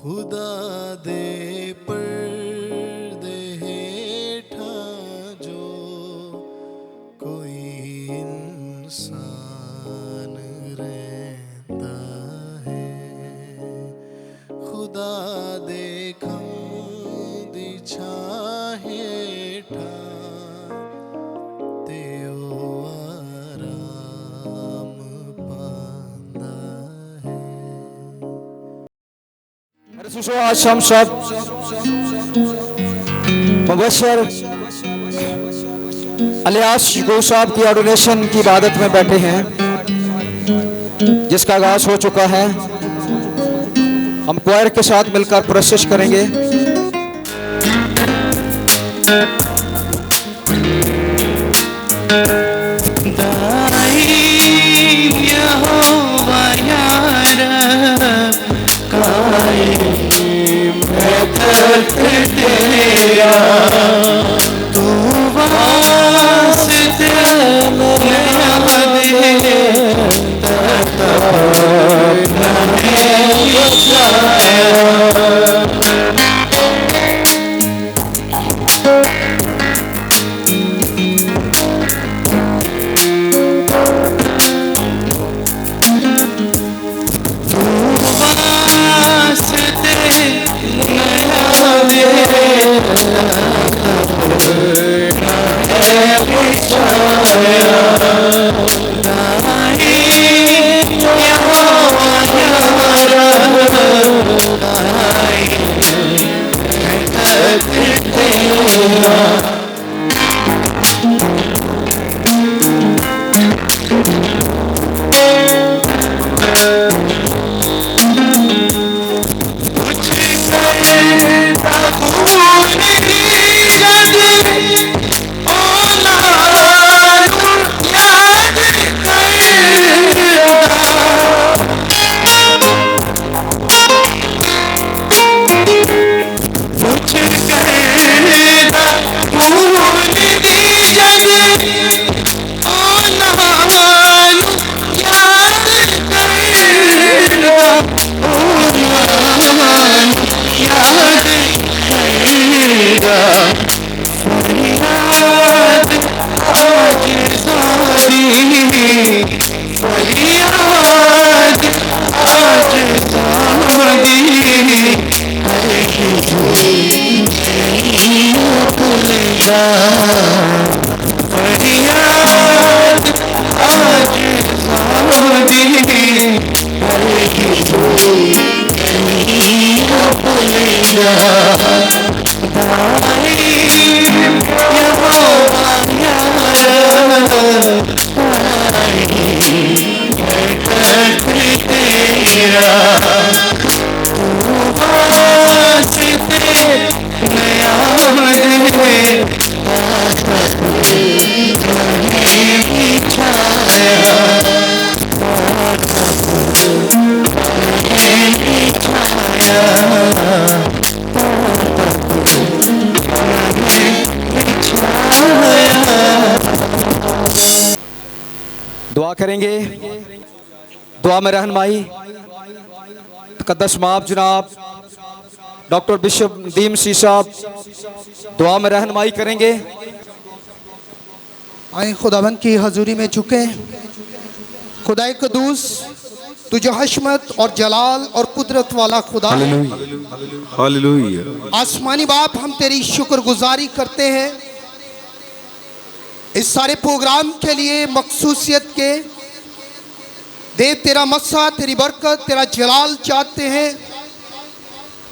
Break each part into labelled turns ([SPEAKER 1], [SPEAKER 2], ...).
[SPEAKER 1] खुदा दे पर्दे हेठा जो कोई इंसान रहता है, खुदा दे खंदी छां हेठा ते ओ आराम पांदा है।
[SPEAKER 2] आज हम सब मुबशर अलियास गो साहब की ऑर्डिनेशन की इबादत में बैठे हैं, जिसका आगाज हो चुका है। हम क्वायर के साथ मिलकर प्रोसेस करेंगे।
[SPEAKER 1] तू वास्ते
[SPEAKER 2] दुआ करेंगे। दुआ में रहनुमाई तकद्दस माब जनाब डॉक्टर बिशप नदीम सी साहब दुआ में रहनुमाई करेंगे।
[SPEAKER 3] आए खुदावंद की हजूरी में झुके। खुदाए कदूस तुझे हशमत और जलाल और कुदरत वाला खुदा है।
[SPEAKER 4] हालेलुया।
[SPEAKER 3] आसमानी बाप, हम तेरी शुक्रगुजारी करते हैं इस सारे प्रोग्राम के लिए, मखसूसियत के। देव तेरा मस्सा, तेरी बरकत, तेरा जलाल चाहते हैं।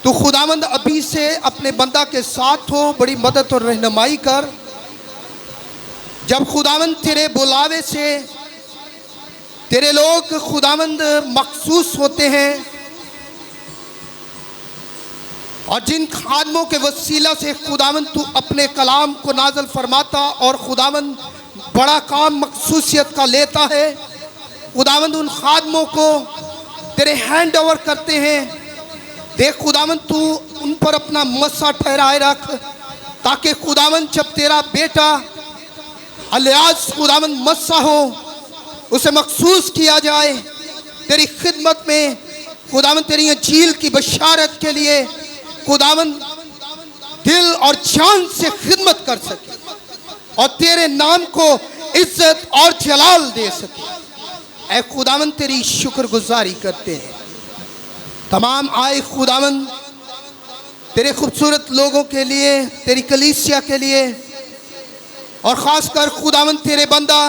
[SPEAKER 3] तू खुदावंद अभी से अपने बंदा के साथ हो, बड़ी मदद और रहनुमाई कर। जब खुदावंद तेरे बुलावे से तेरे लोग खुदावंद मखसूस होते हैं और जिन खादमों के वसीला से खुदावंद तू अपने कलाम को नाजल फरमाता और खुदावंद बड़ा काम मखसूसियत का लेता है, खुदावंद उन खादमों को तेरे हैंड ओवर करते हैं। देख खुदावंद तू उन पर अपना मस्सा ठहराए रख, ताकि खुदावंद जब तेरा बेटा अलियास खुदावंद मस्सा हो, उसे मखसूस किया जाए तेरी खिदमत में। खुदावन तेरी अंजील की बशारत के लिए खुदावन दिल और जान से खिदमत कर सके और तेरे नाम को इज्जत और जलाल दे सके। ऐ खुदावन तेरी शुक्रगुजारी करते हैं। तमाम आए खुदावन तेरे खूबसूरत लोगों के लिए, तेरी कलीसिया के लिए और ख़ासकर खुदावन तेरे बंदा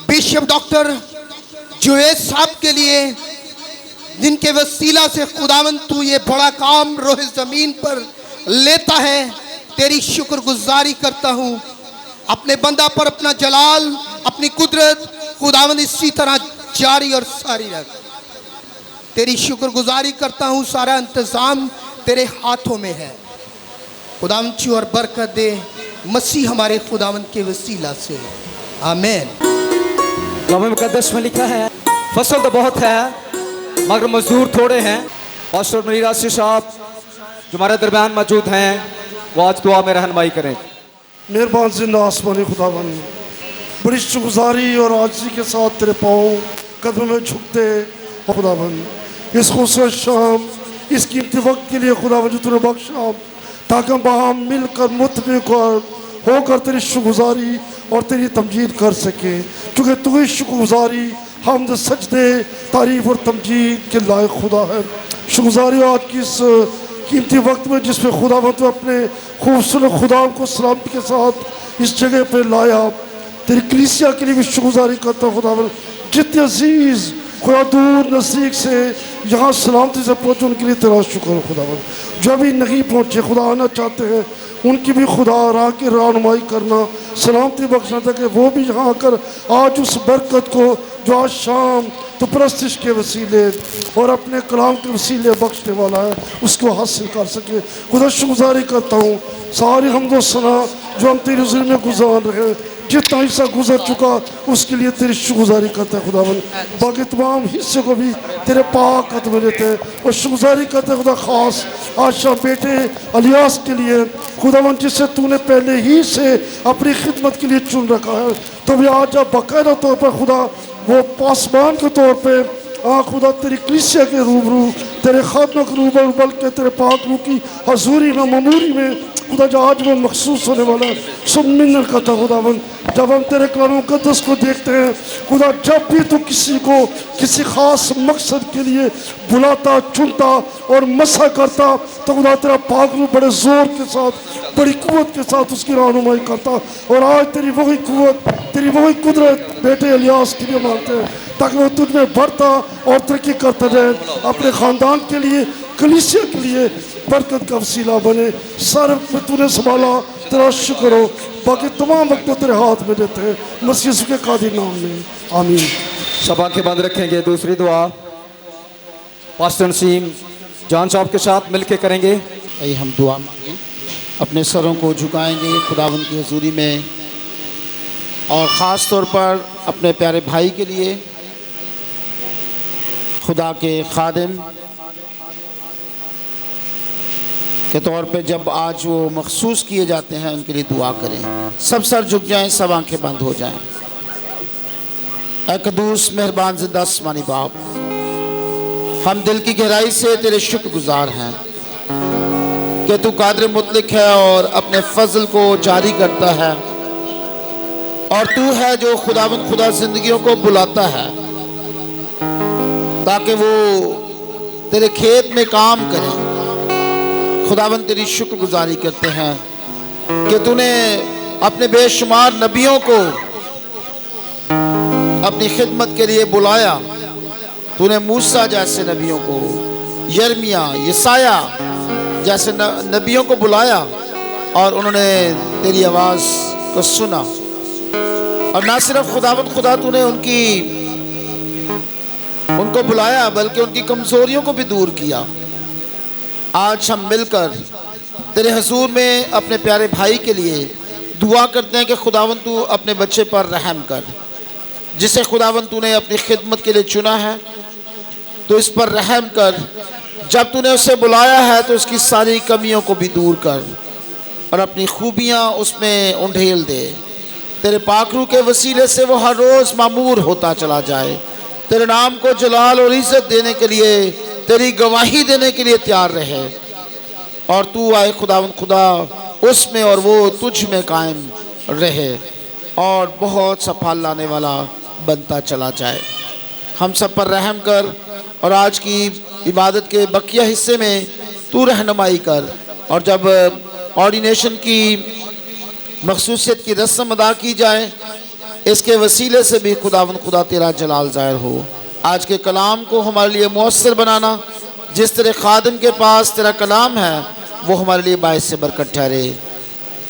[SPEAKER 3] बिशप डॉक्टर जुवैद साहब के लिए, जिनके वसीला से खुदावन तू ये बड़ा काम रोहे ज़मीन पर लेता है। तेरी शुक्रगुजारी करता हूँ। अपने बंदा पर अपना जलाल, अपनी कुदरत खुदावन इसी तरह जारी और सारी रख। तेरी शुक्रगुजारी करता हूँ। सारा इंतज़ाम तेरे हाथों में है। खुदावन ची और बरकत दे मसीह हमारे खुदावन के वसीला से, आमीन।
[SPEAKER 2] कलाम मुकद्दस में लिखा है, फसल तो बहुत है मगर मजदूर थोड़े हैं। पास्टर मनीर आसिफ साहब जो हमारे दरमियान मौजूद हैं, वो आज दुआ में रहनुमाई करें।
[SPEAKER 5] मेहरबान जिंदा आसमानी खुदावन, बड़ी शुक्रगुजारी और आजिज़ी के साथ तेरे पाँव कदम में झुकते खुदावन, इस खूबसूरत शाम, इस कीमती वक्त के लिए खुदावन जो तूने बख्शा, ताकि हम बाहम मिलकर मुत्तफ़िक़ होकर तेरी शुक्रगुजारी और तेरी तमजीद कर सके। क्योंकि तू ही शुक्रगुजारी, हमद, सजदे, तारीफ़ और तमजीद के लायक खुदा है। शुक्रगुजारी आज की इस कीमती वक्त में जिसमें खुदावन तो अपने खूबसूरत खुदा को सलामती के साथ इस जगह पर लाया। तेरी कलीसिया के लिए भी शुक्रगुजारी करता हूँ खुदावन, जितने अजीज़ खुदा दूर नज़दीक से यहाँ सलामती से पहुँचे उनके लिए तेरा शुक्र खुदावन। जो अभी नहीं पहुँचे खुदा आना चाहते हैं उनकी भी खुदा राह की रहनुमाई करना, सलामती बख्शना, ताकि वो भी यहाँ आकर आज उस बरकत को जो आज शाम तो प्रस्तिश के वसीले और अपने कलाम के वसीले बख्शने वाला है उसको हासिल कर सके। खुदा शुक्रगुजारी करता हूँ। सारी हमदो सना जो हम तेरी हुज़ूर में गुजार रहे, जितना हिस्सा गुजर चुका उसके लिए तेरी शुक्रगुजारी करते हैं खुदावन। बाकी तमाम हिस्से को भी तेरे पाक हाथ में लेते हैं और शुक्रगुजारी करते हैं खुदा। ख़ास आज शाम बेटे अलियास के लिए खुदावन, जिसे तूने पहले ही से अपनी खिदमत के लिए चुन रखा है, तो भी आज आप बाकायदा तौर पर खुदा वो पासबान के तौर पर खुदा तेरी कलीसिया के रूबरू, तेरे खादमों के रूबरू, बल्कि तेरे पाक रूह की हजूरी में, ममूरी में खुदा जो आज में मखसूस होने वाला है। सब मिन्नत करता खुदावन, जब हम तेरे कलाम मुकद्दस को देखते हैं खुदा, जब भी तू किसी को किसी ख़ास मकसद के लिए बुलाता, चुनता और मसा करता, तो खुदा तेरा पाक रूह बड़े ज़ोर के साथ, बड़ी कुव्वत के साथ उसकी रहनुमाई करता। और आज तेरी वही कुव्वत, तेरी वही कुदरत बेटे इलियास के लिए मांगते हैं, ताकि वो तुझ में बढ़ता और तरक्की करता रहे, अपने ख़ानदान के लिए, कलीसिया के लिए बरकत का वसीला बने। सर में तूने संभाला, तेरा शुक्र हो। बाकी तमाम वक्त तेरे हाथ में देते हैं मसीह के कादिर नाम में, आमीन।
[SPEAKER 2] सब आंखें बंद रखेंगे। दूसरी दुआ पास्टर नसीम जान साहब के साथ मिलके करेंगे।
[SPEAKER 6] आइए हम दुआ मांगें, अपने सरों को झुकाएंगे खुदावन की हजूरी में और ख़ास तौर पर अपने प्यारे भाई के लिए, खुदा के खादिम के तौर पे जब आज वो मखसूस किए जाते हैं उनके लिए दुआ करें। सब सर झुक जाएं, सब आंखें बंद हो जाएं। ऐ कदूस मेहरबान ज़िंदा आसमानी बाप, हम दिल की गहराई से तेरे शुक्रगुजार हैं कि तू कादिर मुतलक है और अपने फजल को जारी करता है, और तू है जो खुदावंद खुदा जिंदगियों को बुलाता है ताकि वो तेरे खेत में काम करें। खुदावंद तेरी शुक्रगुजारी करते हैं कि तूने अपने बेशुमार नबियों को अपनी खिदमत के लिए बुलाया। तूने मूसा जैसे नबियों को, यर्मिया, यसाया जैसे नबियों को बुलाया और उन्होंने तेरी आवाज़ को सुना। और ना सिर्फ खुदावंद खुदा तूने उनको बुलाया बल्कि उनकी कमज़ोरियों को भी दूर किया। आज हम मिलकर तेरे हुजूर में अपने प्यारे भाई के लिए दुआ करते हैं कि खुदावंद तू अपने बच्चे पर रहम कर, जिसे खुदावंद तूने अपनी खिदमत के लिए चुना है, तो इस पर रहम कर। जब तूने उसे बुलाया है तो उसकी सारी कमियों को भी दूर कर और अपनी खूबियाँ उसमें उंडेल दे। तेरे पाक रूह के वसीले से वो हर रोज़ मामूर होता चला जाए, तेरे नाम को जलाल और इज्जत देने के लिए, तेरी गवाही देने के लिए तैयार रहे। और तू आए खुदावंद खुदा उसमें और वो तुझ में कायम रहे और बहुत सा फल लाने वाला बनता चला जाए। हम सब पर रहम कर और आज की इबादत के बकिया हिस्से में तू रहनुमाई कर। और जब ऑर्डिनेशन की मखसूसियत की रस्म अदा की जाए, इसके वसीले से भी खुदावंद खुदा तेरा जलाल ज़ाहिर हो। आज के कलाम को हमारे लिए मौसर बनाना, जिस तेरे खादिम के पास तेरा कलाम है वो हमारे लिए बायस से बरकत ठहरे।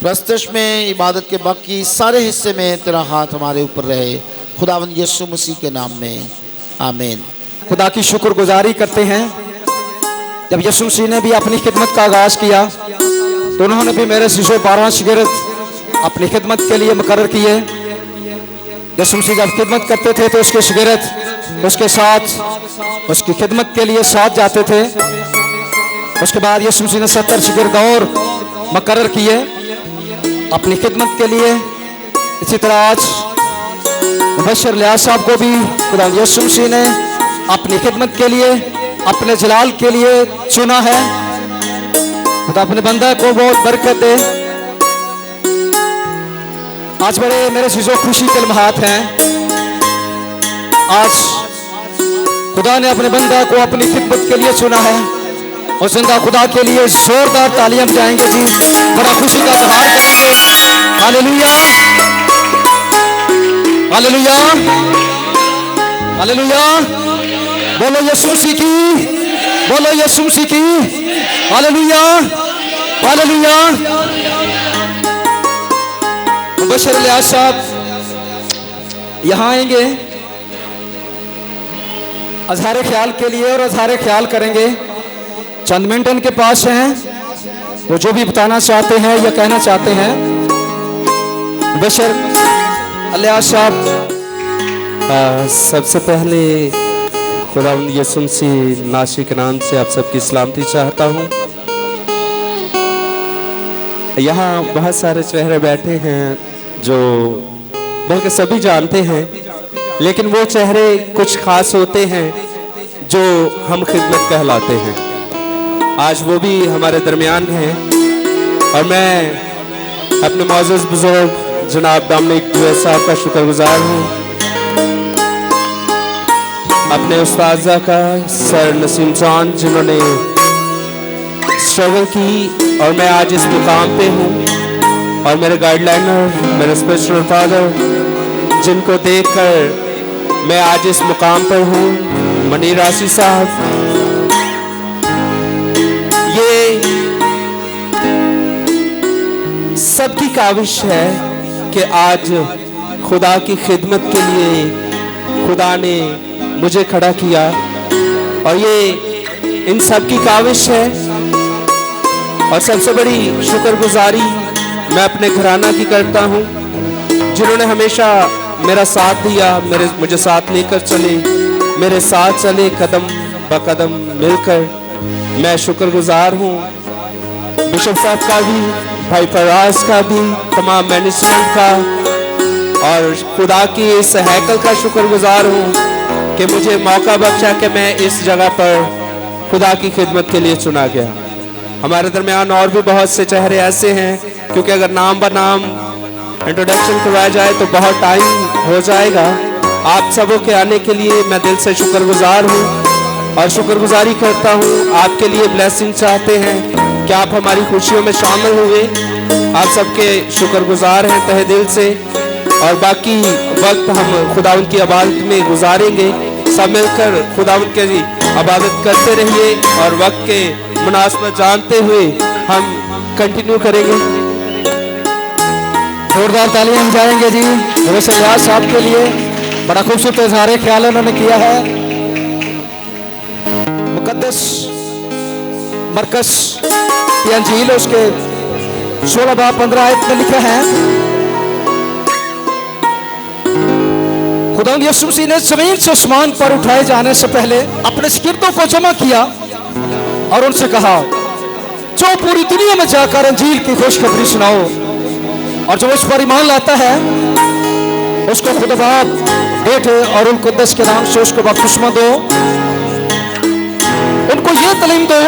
[SPEAKER 6] प्रस्तश में इबादत के बाकी सारे हिस्से में तेरा हाथ हमारे ऊपर रहे, खुदावंद यीशु मसीह के नाम में, आमीन।
[SPEAKER 2] खुदा की शुक्रगुजारी करते हैं। जब यीशु मसीह ने भी अपनी खिदमत का आगाज़ किया तो उन्होंने भी मेरे शिष्यों 12 शागिर्द अपनी खिदमत के लिए मुकर्रर किए। यीशु मसीह जब खिदमत करते थे तो उसके शागिर्द उसके साथ उसकी खिदमत के लिए साथ जाते थे। उसके बाद यीशु मसीह ने 70 शागिर्द और मुकर्रर किए अपनी खिदमत के लिए। इसी तरह आज मुबशर लियाज साहब को भी खुदा यीशु मसीह ने अपनी खिदमत के लिए, अपने जलाल के लिए चुना है। खुदा अपने बंदा को बहुत बरकत दे। आज बड़े मेरे चीजों खुशी के लम्हात हैं। आज खुदा ने अपने बंदा को अपनी खिदमत के लिए चुना है और जिंदा खुदा के लिए जोरदार तालियां बजाएंगे जी, बड़ा खुशी का इजहार करेंगे। Hallelujah, hallelujah, hallelujah. बोलो यीशु मसीह की, बोलो यीशु मसीह की, हालेलुया, हालेलुया। मुबशर लियाज साहब यहाँ आएंगे अजहार ख्याल के लिए और अजहार ख्याल करेंगे। चंद मिनट उनके पास हैं, वो जो भी बताना चाहते हैं या कहना चाहते हैं। मुबशर लियाज साहब।
[SPEAKER 7] सबसे पहले खुदावंद यीशु मसीह नाशी के नाम से आप सबकी सलामती चाहता हूँ। यहाँ बहुत सारे चेहरे बैठे हैं जो बल्कि सभी जानते हैं, लेकिन वो चेहरे कुछ खास होते हैं जो हम खिदमत कहलाते हैं। आज वो भी हमारे दरमियान हैं और मैं अपने मौजूद बुजुर्ग जनाब डोमिनिक जुएस साहब का शुक्रगुजार हूँ, अपने उस्ताज़ा का सर नसीम जॉन जिन्होंने स्ट्रगल की और मैं आज इस मुकाम पे हूँ, और मेरे गाइडलाइनर, मेरे स्पिरिचुअल फादर जिनको देखकर मैं आज इस मुकाम पर हूँ, मनीर आसी साहब। ये सबकी काविश है कि आज खुदा की खिदमत के लिए खुदा ने मुझे खड़ा किया, और ये इन सब की काविश है। और सबसे बड़ी शुक्रगुजारी मैं अपने घराना की करता हूँ जिन्होंने हमेशा मेरा साथ दिया, मुझे साथ लेकर चले, मेरे साथ चले कदम ब कदम मिलकर। मैं शुक्रगुजार हूँ बिशप साहब का भी, भाई फराज का भी, तमाम मैनेजमेंट का, और खुदा की इस हैकल का शुक्रगुजार हूँ कि मुझे मौका बख्शा कि मैं इस जगह पर खुदा की खिदमत के लिए चुना गया। हमारे दरमियान और भी बहुत से चेहरे ऐसे हैं, क्योंकि अगर नाम ब नाम इंट्रोडक्शन करवाया जाए तो बहुत टाइम हो जाएगा। आप सबों के आने के लिए मैं दिल से शुक्रगुजार हूँ और शुक्रगुजारी करता हूँ। आपके लिए ब्लेसिंग चाहते हैं कि आप हमारी खुशियों में शामिल हुए। आप सबके शुक्रगुजार हैं तहे दिल से, और बाकी वक्त हम खुदावंद की इबादत में गुजारेंगे। सब मिलकर खुदावंद की इबादत करते रहिए और वक्त के मुनासबत जानते हुए हम कंटिन्यू करेंगे।
[SPEAKER 2] जोरदार तालियां जाएंगे जी मुबशर लियाज साहब के लिए। बड़ा खूबसूरत इजहार ख्याल उन्होंने किया है। मुकद्दस मरकस की अंजील उसके 16 बाब 15 आयत में लिखा है, खुदा यीशु मसीह ने जमीन से आसमान पर उठाए जाने से पहले अपने शागिर्दों को जमा किया और उनसे कहा, जो पूरी दुनिया में जाकर अंजील की खुशखबरी सुनाओ, और जो उस पर ईमान लाता है उसको खुदा बाप बेटे और उन कुद्दस के नाम से उसको बपतिस्मा दो, उनको ये तालीम दो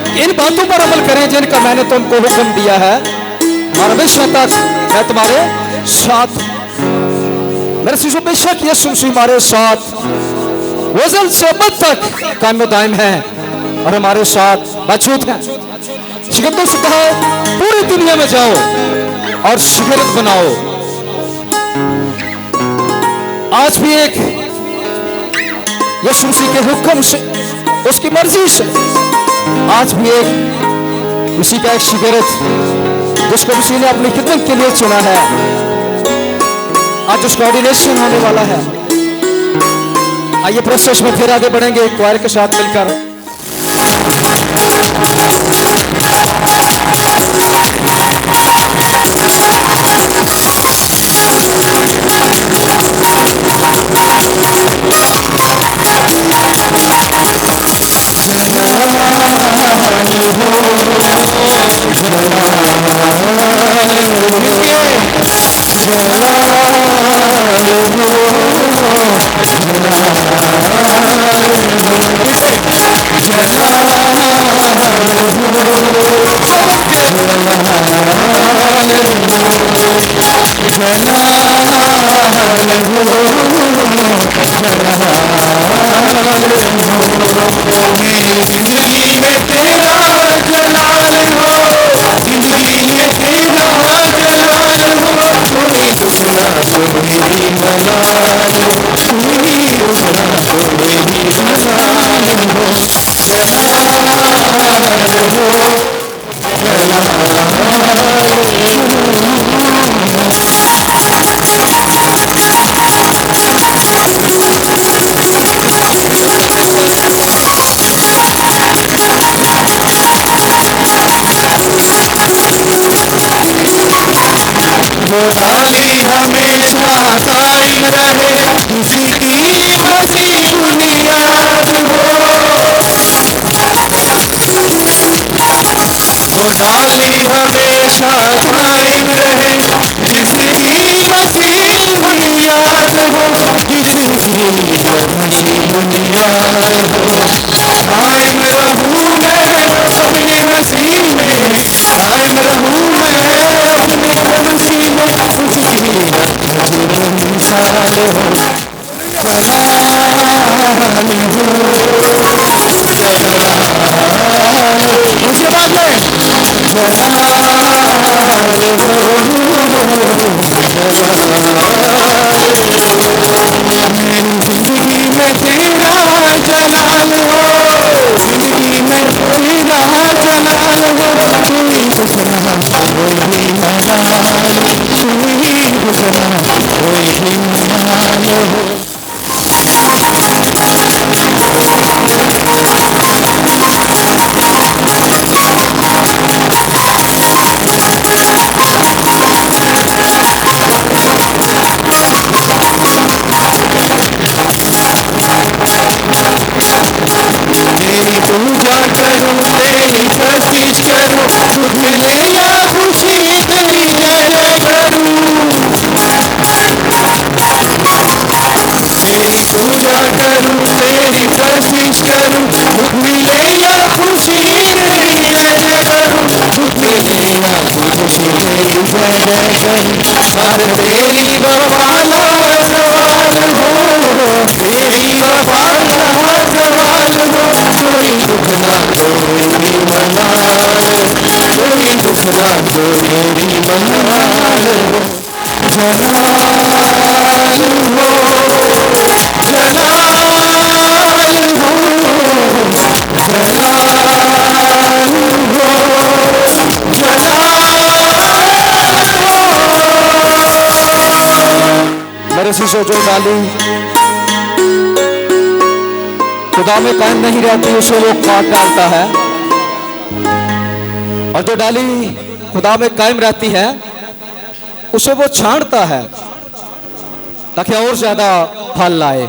[SPEAKER 2] कि इन बातों पर अमल करें जिनका मैंने तुमको हुक्म दिया है, और हमेशा तक मैं तुम्हारे साथ। मेरे शिशु बेशक यीशु मसीह हमारे साथ वज़ल से अब तक कायम दायम है और हमारे साथ मौजूद है। शिकंदर से कहा पूरी दुनिया में जाओ और शिगरत बनाओ। आज भी एक यीशु मसीह के हुक्म से, उसकी मर्जी से आज भी एक उसी का एक शिगरत जिसको मसीह ने अपनी खिदमत के लिए चुना है, आज उसका ऑर्डिनेशन होने वाला है। आइए प्रोसेस में फिर आगे बढ़ेंगे क्वायर के साथ मिलकर।
[SPEAKER 1] हमेशा कायम रहे, किसी की हंसी बुनियाद हो। वो डाली हमेशा कायम रहे, किसी की हंसी बुनियाद हो, किसी की हंसी बुनियाद हो। कायम रहूं मैं अपनी हंसी में, कायम रहूं मैं अपनी हंसी में, मिसाल हो उसके बाद में जिंदगी में तेरा जलाल हो, जिंदगी में तेरा जलाल हो, कोई गुजरा कोई भी मलाल, कोई गुजरा कोई भी मलाल हो। तेरी पूजा करूं, तेरी प्रतीश करूं, सुख मिले या खुशी तेरी जय करूं। तेरी पूजा करूं, तेरी प्रतीश करूं, सुख मिले या खुशी तेरी जय करूं। सुख मिले या खुशी तेरी जय करूं। हर तेरी बवाला सवाल हो, तेरी बवाला सवाल हो, कोई दुख ना कोई भी मलाल, कोई दुख ना कोई भी मलाल हो। जलाल हो, जलाल हो, जलाल हो, जलाल।
[SPEAKER 2] मेरे शिशु जो डाली खुदा में कायम नहीं रहती उसे वो काट डालता है, और जो डाली खुदा में कायम रहती है उसे वो छांटता है ताकि और ज्यादा फल लाए।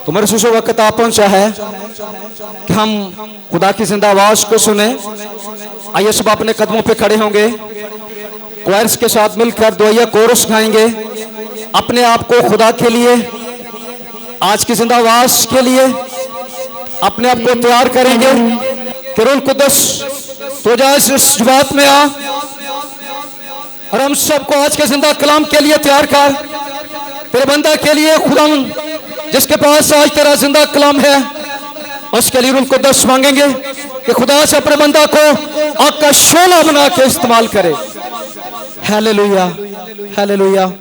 [SPEAKER 2] तो मेरे शिशु वक्त आ पहुंचा है कि हम खुदा की जिंदा आवाज को सुने। आइए सब अपने कदमों पे खड़े होंगे, क्वायर्स के साथ मिलकर दुआया कोरस गाएंगे। अपने आप को खुदा के लिए, आज की जिंदावास के लिए अपने आप को तैयार करेंगे कि रूह कुद्दस तो जा इस जुबात में आ और हम सबको आज के जिंदा कलाम के लिए तैयार कर। तेरे बंदा के लिए खुदा जिसके पास आज तेरा जिंदा कलाम है, उसके लिए रूह कुद्दस मांगेंगे कि खुदा से अपने बंदा को आग का शोला बना के इस्तेमाल करे। Hallelujah, hallelujah.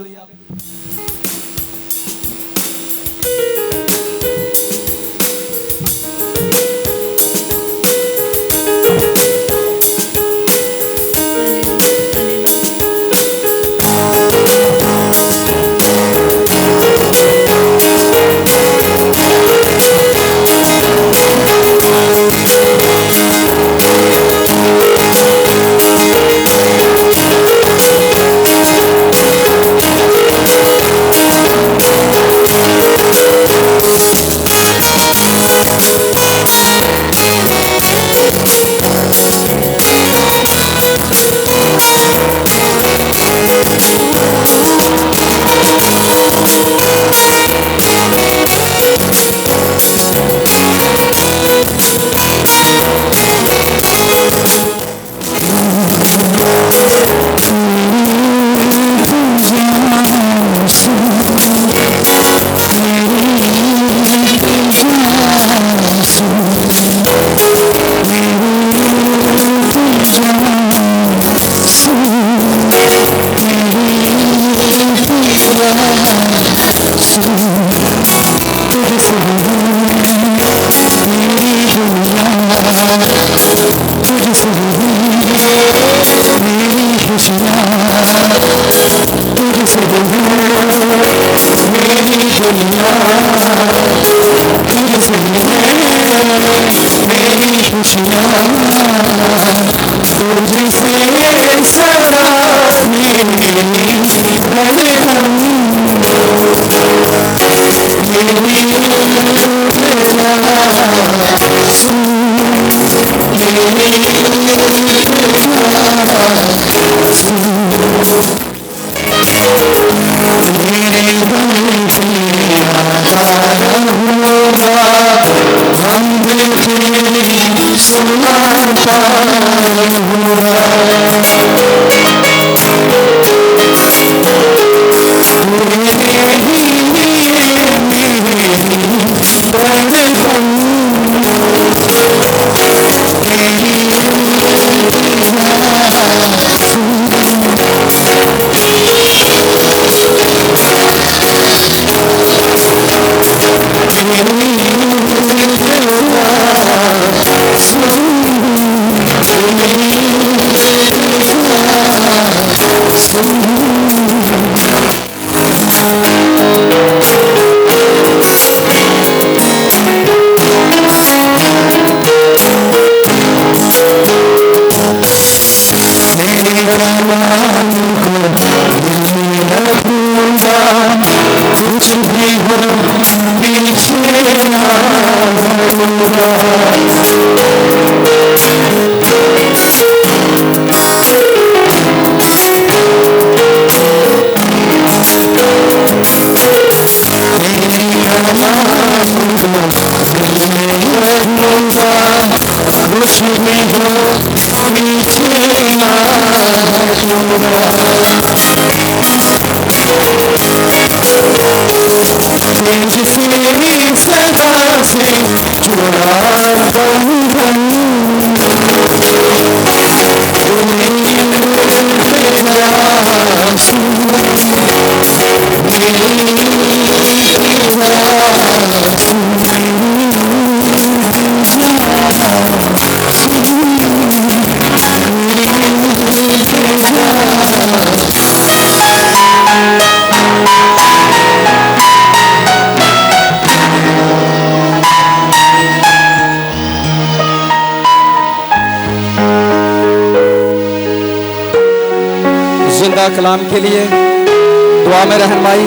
[SPEAKER 2] कलाम के लिए दुआ में रहनुमाई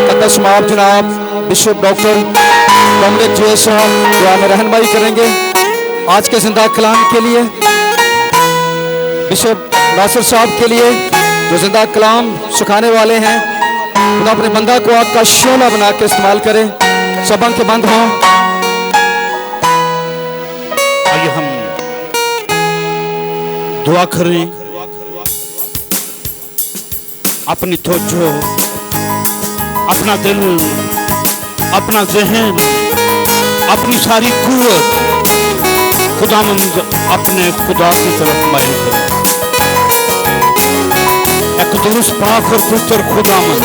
[SPEAKER 2] कद्दस माब जनाब बिशप डॉक्टर कमलेश जोए साहब दुआ में रहनुमाई करेंगे। आज के जिंदा कलाम के लिए बिशप नासिर साहब के लिए जो जिंदा कलाम सिखाने वाले हैं खुदा अपने बंदा को आग का शोला बना के इस्तेमाल करे। सब आंखें बंद हों।
[SPEAKER 6] आइए हम दुआ करें। अपनी तवज्जो, अपना दिल, अपना जहन, अपनी सारी कुव्वत खुदावंद अपने खुदा की तरफ माइल करें। एक दुरुस्त पाक और पवित्र खुदावंद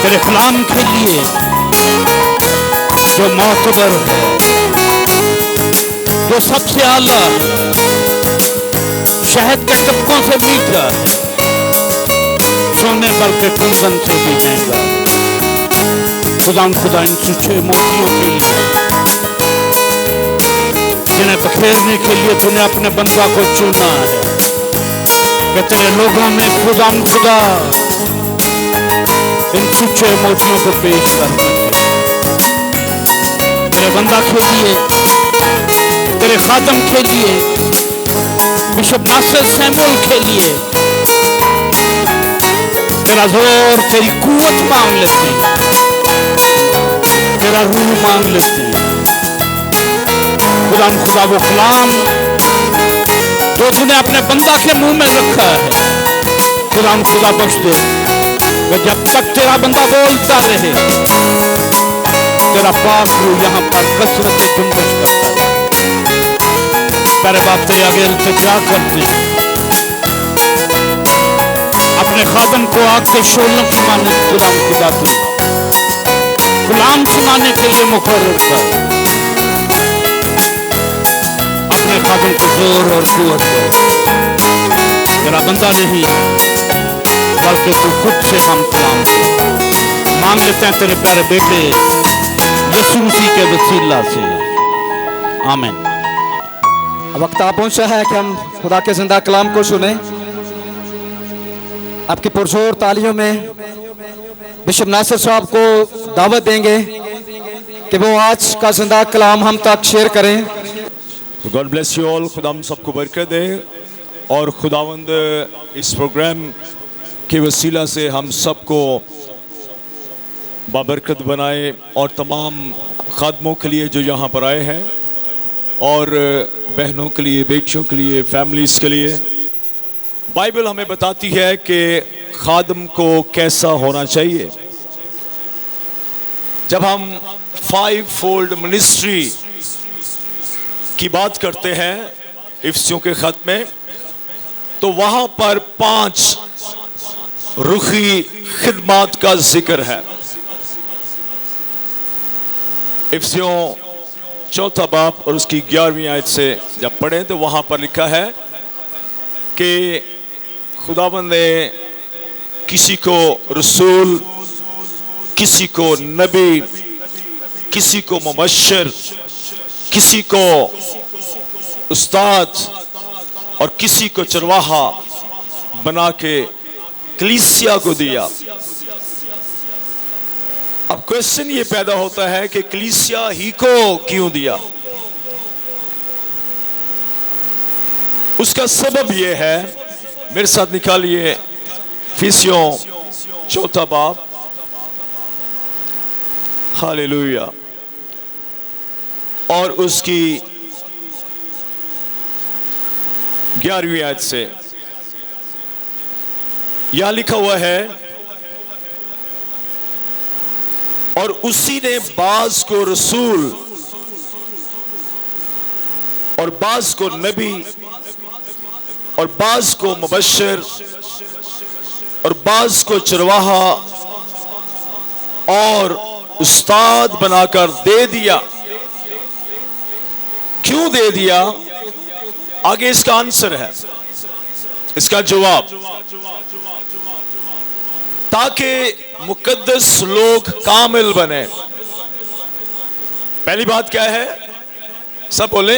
[SPEAKER 6] तेरे कलाम के लिए जो मोतबर है, जो सबसे आला है, शहद के टपकों से मीठा है, सोने बल्कि कुंदन से भी महंगा। खुदा इन सूखे मोतियों के लिए, जिन्हें बखेरने के लिए तूने अपने बंदा को चुना है, कि तेरे लोगों में खुदा इन सूखे मोतियों को पेश कर सके। तेरे बंदा के लिए, तेरे खादम के लिए, बिशप नासिर सैमुअल के लिए तेरा जोर, तेरी कुव्वत मांग लेते हैं, तेरा रूह मांग लेते हैं। खुदा वो कलाम जो तूने अपने बंदा के मुंह में रखा है, खुदा बख्श दे कि जब तक तेरा बंदा बोलता रहे, तेरा पाक रूह यहाँ पर कसरत जुम्बश करता है। तेरे बाप तेरे आगे इल्तिजा करते हैं, अपने खादम को आग के शोलों की माने खुदा तू गुलाम सुनाने के लिए मुकर्रर कर। अपने खादम को जोर और कुव्वत दे। तेरा बंदा नहीं बल्कि तू खुद से हम कलाम मांग लेते हैं तेरे प्यारे बेटे यीशु मसीह के वसीला से, आमीन।
[SPEAKER 2] वक्त आ पहुंचा है कि हम खुदा के जिंदा कलाम को सुने। आपकी पुरजोर तालियों में बिशप नासिर साहब को दावत देंगे कि वो आज का जिंदा कलाम हम तक शेयर करें।
[SPEAKER 4] God bless you all. खुदा हम सबको बरकत दे और खुदावंद इस प्रोग्राम के वसीला से हम सबको बाबरकत बनाए और तमाम खादमों के लिए जो यहाँ पर आए हैं और बहनों के लिए, बेटियों के लिए, फैमिलीज के लिए। बाइबल हमें बताती है कि खादम को कैसा होना चाहिए। जब हम 5-fold मिनिस्ट्री की बात करते हैं इफिसियों के खत में, तो वहां पर 5 रुखी खिदमात का जिक्र है। इफिसियों 4 बाब और उसकी 11वीं आयत से जब पढ़ें तो वहां पर लिखा है कि खुदावंद ने किसी को रसूल, किसी को नबी, किसी को मुबश्शिर, किसी को उस्ताद और किसी को चरवाहा बना के कलीसिया को दिया। अब क्वेश्चन ये पैदा होता है कि कलीसिया ही को क्यों दिया? उसका सबब ये है, मेरे साथ निकालिए इफिसियों 4 बाब। हालेलुया। और उसकी 11वीं आयत से यहां लिखा हुआ है, और उसी ने बाज को रसूल और बाज को नबी और बाज को मुबश्शिर और बाज को चरवाहा और उस्ताद बनाकर दे दिया। क्यों दे दिया? आगे इसका आंसर है, इसका जवाब, ताकि मुकद्दस लोग कामिल बने। पहली बात क्या है? सब बोले।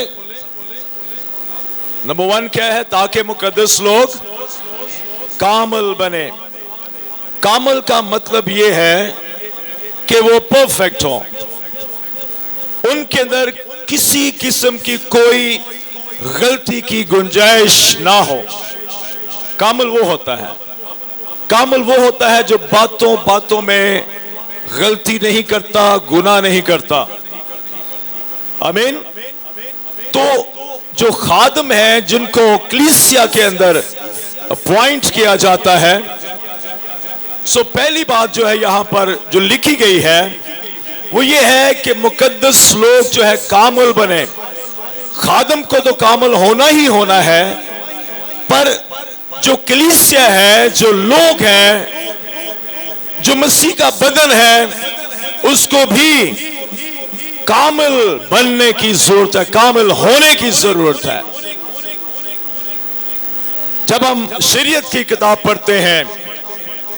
[SPEAKER 4] नंबर 1 क्या है? ताकि मुकद्दस लोग कामिल बने। कामिल का मतलब यह है कि वो परफेक्ट हो, उनके अंदर किसी किस्म की कोई गलती की गुंजाइश ना हो। कामिल वो होता है कामिल वो होता है जो बातों बातों में गलती नहीं करता, गुनाह नहीं करता। आमीन। तो जो खादम है जिनको कलीसिया के अंदर अपॉइंट किया जाता है, सो पहली बात जो है यहां पर जो लिखी गई है वो ये है कि मुकद्दस लोग जो है कामिल बने। खादम को तो कामिल होना ही होना है, पर जो कलीसिया है, जो लोग हैं, जो मसीह का बदन है, उसको भी कामिल बनने की जरूरत है, कामिल होने की जरूरत है। जब हम शरीयत की किताब पढ़ते हैं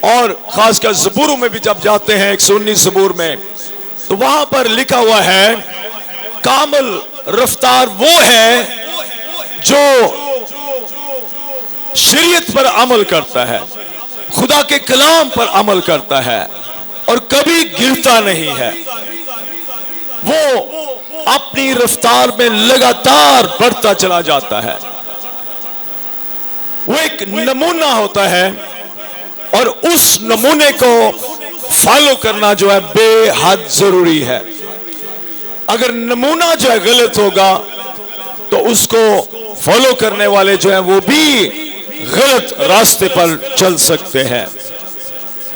[SPEAKER 4] और खासकर ज़बूरों में भी जब जाते हैं 119 ज़बूर में, तो वहां पर लिखा हुआ है कामिल रफ्तार वो है जो शरीयत पर अमल करता है, खुदा के कलाम पर अमल करता है और कभी गिरता नहीं है। वो अपनी रफ्तार में लगातार बढ़ता चला जाता है। वो एक नमूना होता है और उस नमूने को फॉलो करना जो है बेहद जरूरी है। अगर नमूना जो है गलत होगा तो उसको फॉलो करने वाले जो है वो भी गलत रास्ते पर चल सकते हैं।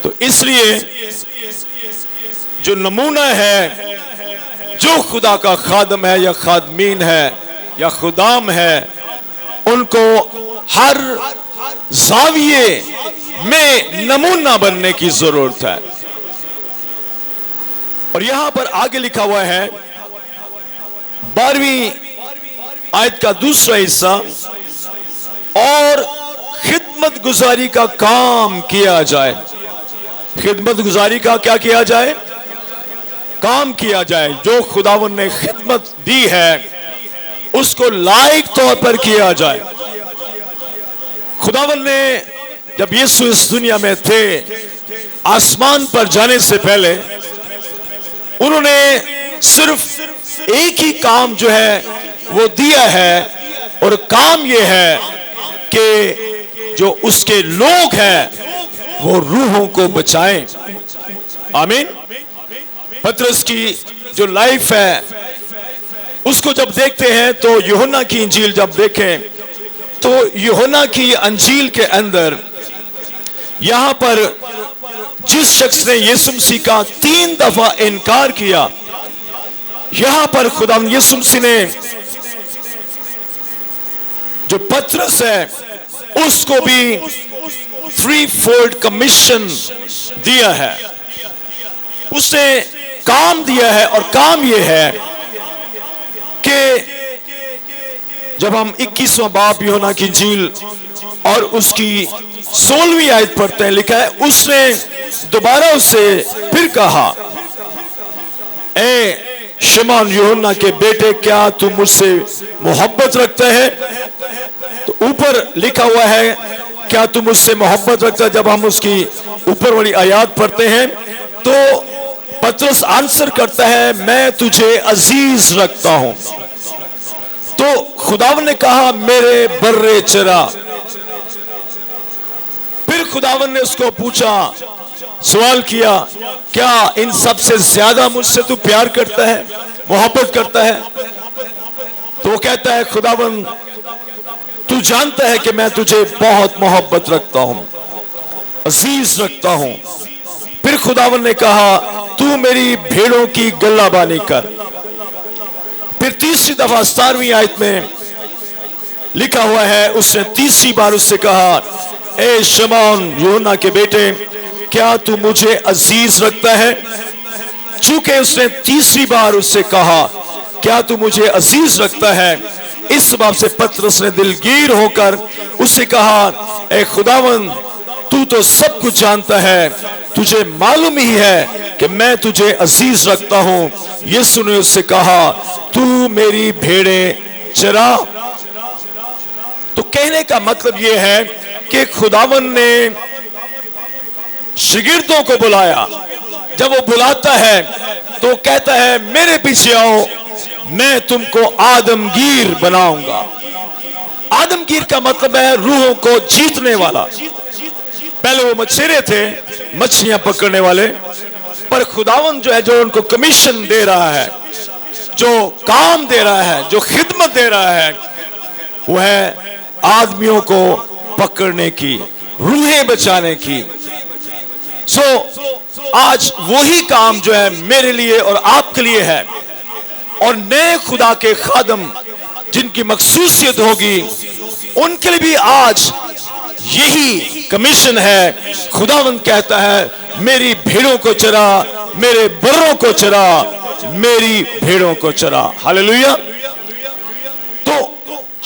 [SPEAKER 4] तो इसलिए जो नमूना है, जो खुदा का खादम है या खादमीन है या खुदाम है, उनको हर जाविये में नमूना बनने की जरूरत है। और यहां पर आगे लिखा हुआ है 12वीं आयत का दूसरा हिस्सा, और खिदमत गुजारी का काम किया जाए। खिदमत गुजारी का क्या किया जाए? काम किया जाए। जो खुदावन ने खिदमत दी है उसको लायक तौर पर किया जाए। खुदावन ने जब यीशु इस दुनिया में थे, आसमान पर जाने से पहले उन्होंने सिर्फ एक ही काम जो है वो दिया है, और काम ये है कि जो उसके लोग हैं वो रूहों को बचाएं। आमीन। पतरस की जो लाइफ है उसको जब देखते हैं तो यूहन्ना की इंजील जब देखें तो यूहन्ना की अंजील के अंदर यहां पर जिस शख्स ने यीशु मसीह का 3 दफा इनकार किया, यहां पर खुदा यीशु मसीह ने जो पतरस है उसको भी 3-fold कमीशन दिया है। उसने काम दिया है, और काम यह है कि जब हम 21वां बाब यूहन्ना की इंजील और उसकी 16वीं आयत पढ़ते हैं, लिखा है उसने दोबारा उससे फिर कहा, ए शमौन यूहन्ना के बेटे, क्या तू मुझसे मोहब्बत रखता है? तो ऊपर लिखा हुआ है क्या तू मुझसे मोहब्बत रखता है। जब हम उसकी ऊपर वाली आयत पढ़ते हैं तो पतरस आंसर करता है, मैं तुझे अजीज रखता हूं। तो खुदावन ने कहा, मेरे बर्रे चरा। फिर खुदावन ने उसको पूछा, सवाल किया, क्या इन सब से ज्यादा मुझसे तू प्यार करता है, मोहब्बत करता है? तो वो कहता है, खुदावन तू जानता है कि मैं तुझे बहुत मोहब्बत रखता हूं, अजीज रखता हूं। फिर खुदावन ने कहा, तू मेरी भेड़ों की गल्लाबानी कर। फिर तीसरी दफा 17वीं आयत में लिखा हुआ है, उसने तीसरी बार उससे कहा, ए शमौन यूहन्ना के बेटे, क्या तू मुझे अजीज रखता है? चूंकि उसने तीसरी बार उससे कहा, क्या तू मुझे अजीज रखता है, इस बात से पतरस ने दिलगीर होकर उससे कहा, ए खुदावन तू तो सब कुछ जानता है, तुझे मालूम ही है कि मैं तुझे अजीज रखता हूं। यीशु ने उससे कहा, तू मेरी भेड़ें चरा। तो कहने का मतलब यह है कि खुदावन ने शागिर्दों को बुलाया। जब वो बुलाता है तो कहता है, मेरे पीछे आओ, मैं तुमको आदमगीर बनाऊंगा। आदमगीर का मतलब है रूहों को जीतने वाला। पहले वो मछेरे थे, मछलियां पकड़ने वाले, पर खुदावन जो है, जो उनको कमीशन दे रहा है, जो काम दे रहा है, जो खिदमत दे रहा है, वो है आदमियों को पकड़ने की, रूहें बचाने की। आज वही काम जो है मेरे लिए और आपके लिए है, और नए खुदा के खादम जिनकी मखसूसियत होगी उनके लिए भी आज यही कमीशन है। खुदावंद कहता है, मेरी भेड़ों को चरा, मेरे बर्रों को चरा, मेरी भेड़ों को चरा। हालेलुया। तो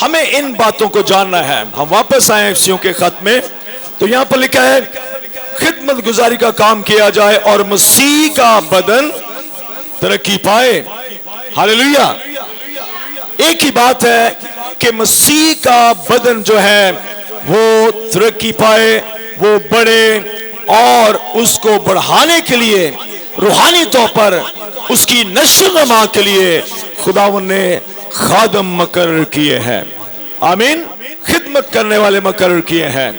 [SPEAKER 4] हमें इन बातों को जानना है। हम वापस आए एफिसियों के खत में, तो यहां पर लिखा है खिदमत गुजारी का काम किया जाए और मसीह का बदन तरक्की पाए। हालेलुया। एक ही बात है कि मसीह का बदन जो है वो तरक्की पाए, वो बढ़े, और उसको बढ़ाने के लिए रूहानी तौर पर उसकी नशोनुमा के लिए खुदावन ने खादम मुकर्रर किए हैं। आमीन। खिदमत करने वाले मुकर्रर किए हैं,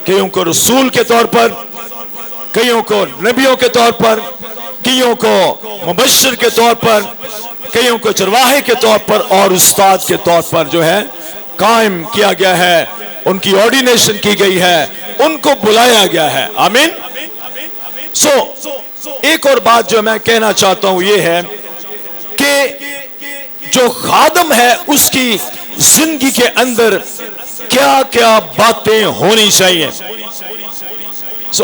[SPEAKER 4] कईयों को रसूल के तौर पर, कईयों को नबियों के तौर पर, कईयों को मुबश्शिर के तौर पर, कईयों को चरवाहे के तौर पर और उस्ताद के तौर पर जो है कायम किया गया है, उनकी ऑर्डिनेशन की गई है, उनको बुलाया गया है। आमीन। एक और बात जो मैं कहना चाहता हूं ये है कि जो खादम है उसकी जिंदगी के अंदर क्या क्या बातें होनी चाहिए।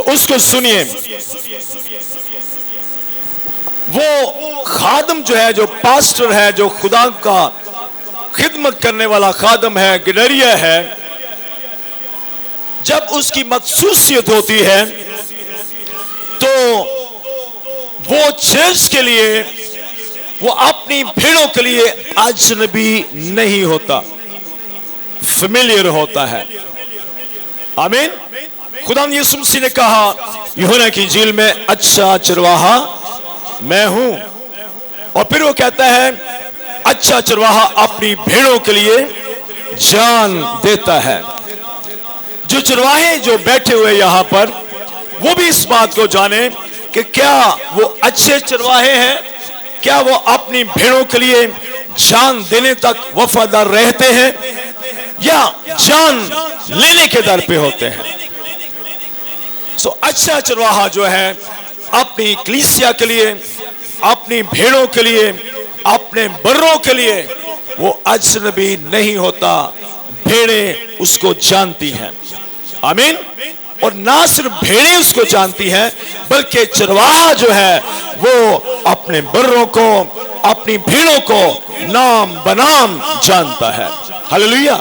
[SPEAKER 4] उसको सुनिए। वो खादम जो है, जो पास्टर है, जो खुदा का खिदमत करने वाला खादम है, गिडरिया है, जब उसकी मखसूसियत होती है तो वो चर्च के लिए, वो अपनी भेड़ों के लिए अजनबी नहीं होता, फेमिलियर होता है। आमीन। खुदा यीशु मसीह ने कहा यूहन्ना की इंजील में, अच्छा चरवाहा मैं हूं, और फिर वो कहता है अच्छा चरवाहा अपनी भेड़ों के लिए जान देता है। जो चरवाहे जो बैठे हुए यहां पर, वो भी इस बात को जाने कि क्या वो अच्छे चरवाहे हैं, क्या वो अपनी भेड़ों के लिए जान देने तक वफादार रहते हैं या जान लेने के दर पे होते हैं। अच्छा चरवाहा जो है अपनी कलीसिया के लिए, अपनी भेड़ों के लिए, अपने बर्रों के लिए वो अजनबी नहीं होता, भेड़ें उसको जानती हैं। आमीन। और ना सिर्फ भेड़ें उसको जानती हैं, बल्कि चरवाहा जो है वो अपने बर्रों को, अपनी भेड़ों को नाम बनाम जानता है। हालेलुया।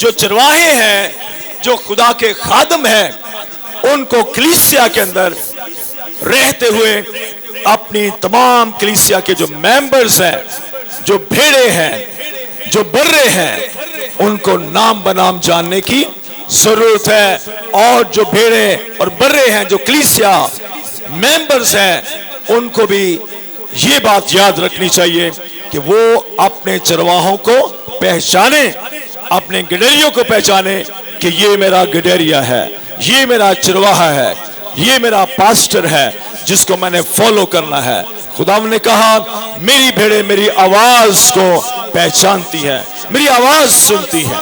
[SPEAKER 4] जो चरवाहे हैं, जो खुदा के खादम हैं, उनको कलीसिया के अंदर रहते हुए अपनी तमाम कलीसिया के जो मेंबर्स हैं, जो भेड़े हैं, जो बर्रे हैं, उनको नाम बनाम जानने की जरूरत है। और जो भेड़े और बर्रे हैं, जो कलीसिया मेंबर्स हैं, उनको भी ये बात याद रखनी चाहिए कि वो अपने चरवाहों को पहचाने, अपने गिडरियों को पहचाने कि ये मेरा गिडरिया है, ये मेरा चरवाहा है, ये मेरा पास्टर है जिसको मैंने फॉलो करना है। खुदावंद ने कहा मेरी भेड़ें मेरी आवाज को पहचानती है, मेरी आवाज सुनती है।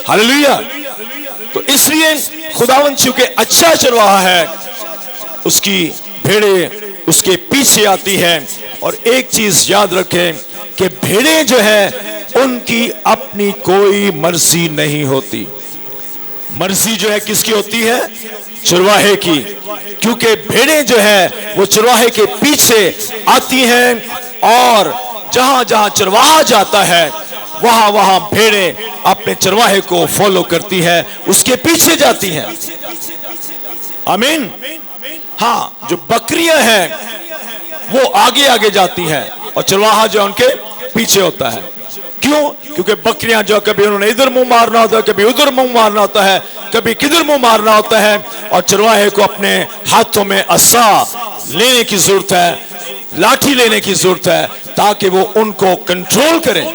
[SPEAKER 4] हालेलुया। तो इसलिए खुदावंद चूंकि अच्छा चरवाहा है, उसकी भेड़ें उसके पीछे आती हैं। और एक चीज याद रखें कि भेड़ें जो है उनकी अपनी कोई मर्जी नहीं होती। मर्जी जो है किसकी होती है? चरवाहे की। क्योंकि भेड़ें जो है वो चरवाहे के पीछे आती हैं और जहां जहां चरवाहा जाता है वहां वहां भेड़ें अपने चरवाहे को फॉलो करती हैं, उसके पीछे जाती हैं। आमीन। हाँ, जो बकरियां हैं वो आगे आगे जाती हैं और चरवाहा जो उनके पीछे होता है। क्यों? क्योंकि बकरियां जो कभी उन्होंने इधर मुंह मारना होता है, कभी उधर मुंह मारना होता है, कभी किधर मुंह मारना होता है, और चरवाहे को अपने हाथों में असा लेने की जरूरत है, लाठी लेने की जरूरत है, ताकि वो उनको कंट्रोल करें।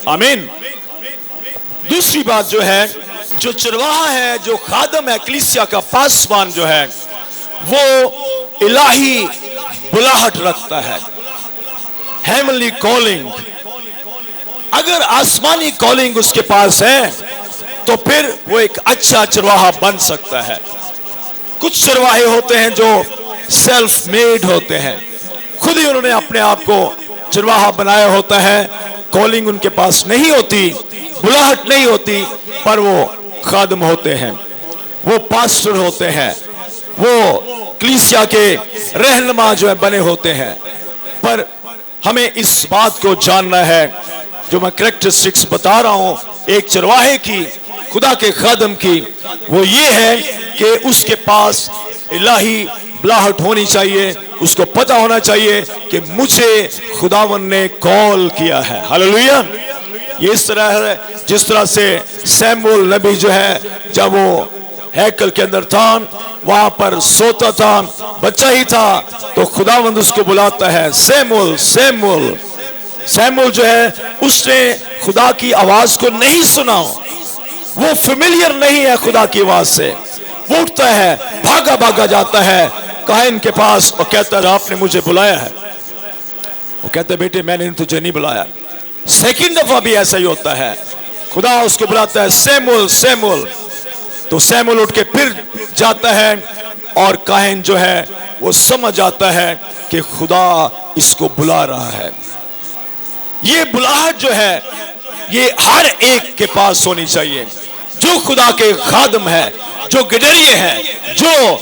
[SPEAKER 4] आमीन। दूसरी बात जो है, जो चरवाहा है, जो खादम है, कलीसिया का पासवान जो है, वो इलाही बुलाहट रखता है, हेवनली कॉलिंग। अगर आसमानी कॉलिंग उसके पास है तो फिर वो एक अच्छा चरवाहा बन सकता है। कुछ चरवाहे होते हैं जो सेल्फ मेड होते हैं, खुद ही उन्होंने अपने आप को चरवाहा बनाया होता है, कॉलिंग उनके पास नहीं होती, बुलाहट नहीं होती, पर वो खादम होते हैं, वो पास्टर होते हैं, वो कलीसिया के रहनुमा जो है बने होते हैं। पर हमें इस बात को जानना है, जो मैं कैरेक्टरिस्टिक्स बता रहा हूं एक चरवाहे की, खुदा के खादम की, वो ये है कि उसके पास इलाही बुलाहट होनी चाहिए। उसको पता होना चाहिए कि मुझे खुदावन ने कॉल किया है। हालेलुया। ये इस तरह है जिस तरह से सैमुअल नबी जो है, जब वो हैकल के अंदर था, वहां पर सोता था, बच्चा ही था, तो खुदावंद उसको बुलाता है, सैमुअल सैमुअल। सैमुअल जो है, उसने खुदा की आवाज को नहीं सुना, वो फेमिलियर नहीं है खुदा की आवाज से। वो उठता है, भागा भागा जाता है काहिन के पास और कहता है, आपने मुझे बुलाया है। वो कहता है, बेटे मैंने तुझे नहीं बुलाया। सेकंड दफा भी ऐसा ही होता है, खुदा उसको बुलाता है, सैमुअल सैमुअल। तो सैमुअल उठ के फिर जाता है और काहिन जो है वो समझ आता है कि खुदा इसको बुला रहा है। ये बुलाहट जो है ये हर एक के पास होनी चाहिए, जो खुदा के खादम है, जो गिडरिये हैं, जो